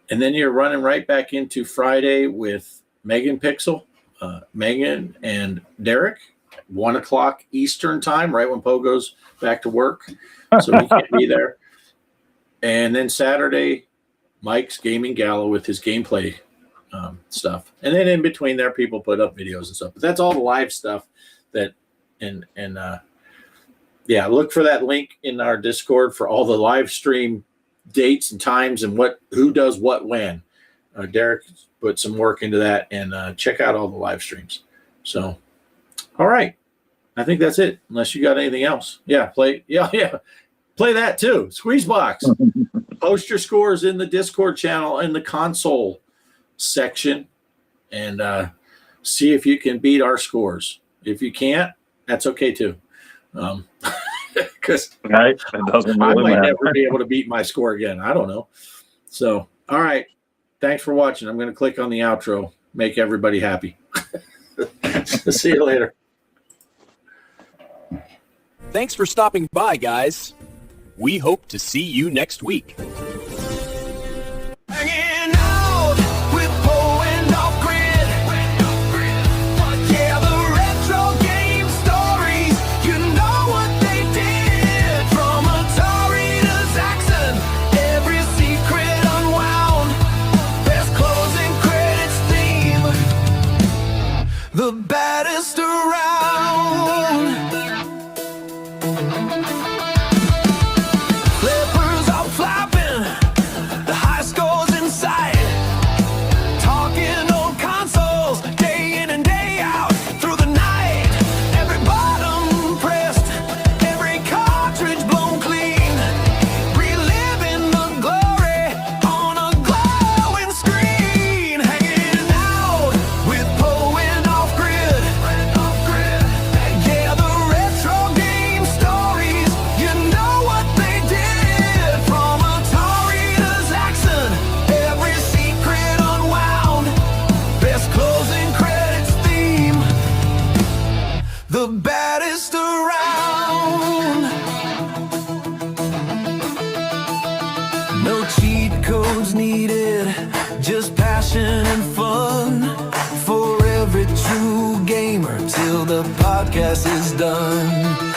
then you're running right back into Friday with Megan Pixel, Megan and Derek, 1 o'clock Eastern time, right when Poe goes back to work. So he can't be there. And then Saturday, Mike's Gaming Gala with his gameplay stuff. And then in between there, people put up videos and stuff. But that's all the live stuff look for that link in our Discord for all the live stream dates and times and who does what when. Derek put some work into that, and check out all the live streams. So, all right. I think that's it, unless you got anything else. Play that too. Squeezebox. Post your scores in the Discord channel in the console section and see if you can beat our scores. If you can't, that's okay too. Because it doesn't I really might matter. never be able to beat my score again. I don't know. So, all right. Thanks for watching. I'm going to click on the outro. Make everybody happy. See you later. Thanks for stopping by, guys. We hope to see you next week. Hanging out with Poe and Offgrid. Yeah, the retro game stories, you know what they did. From Atari to Zaxxon, every secret unwound. Best closing credits theme, the baddest around. Flippers are flopping. the podcast is done.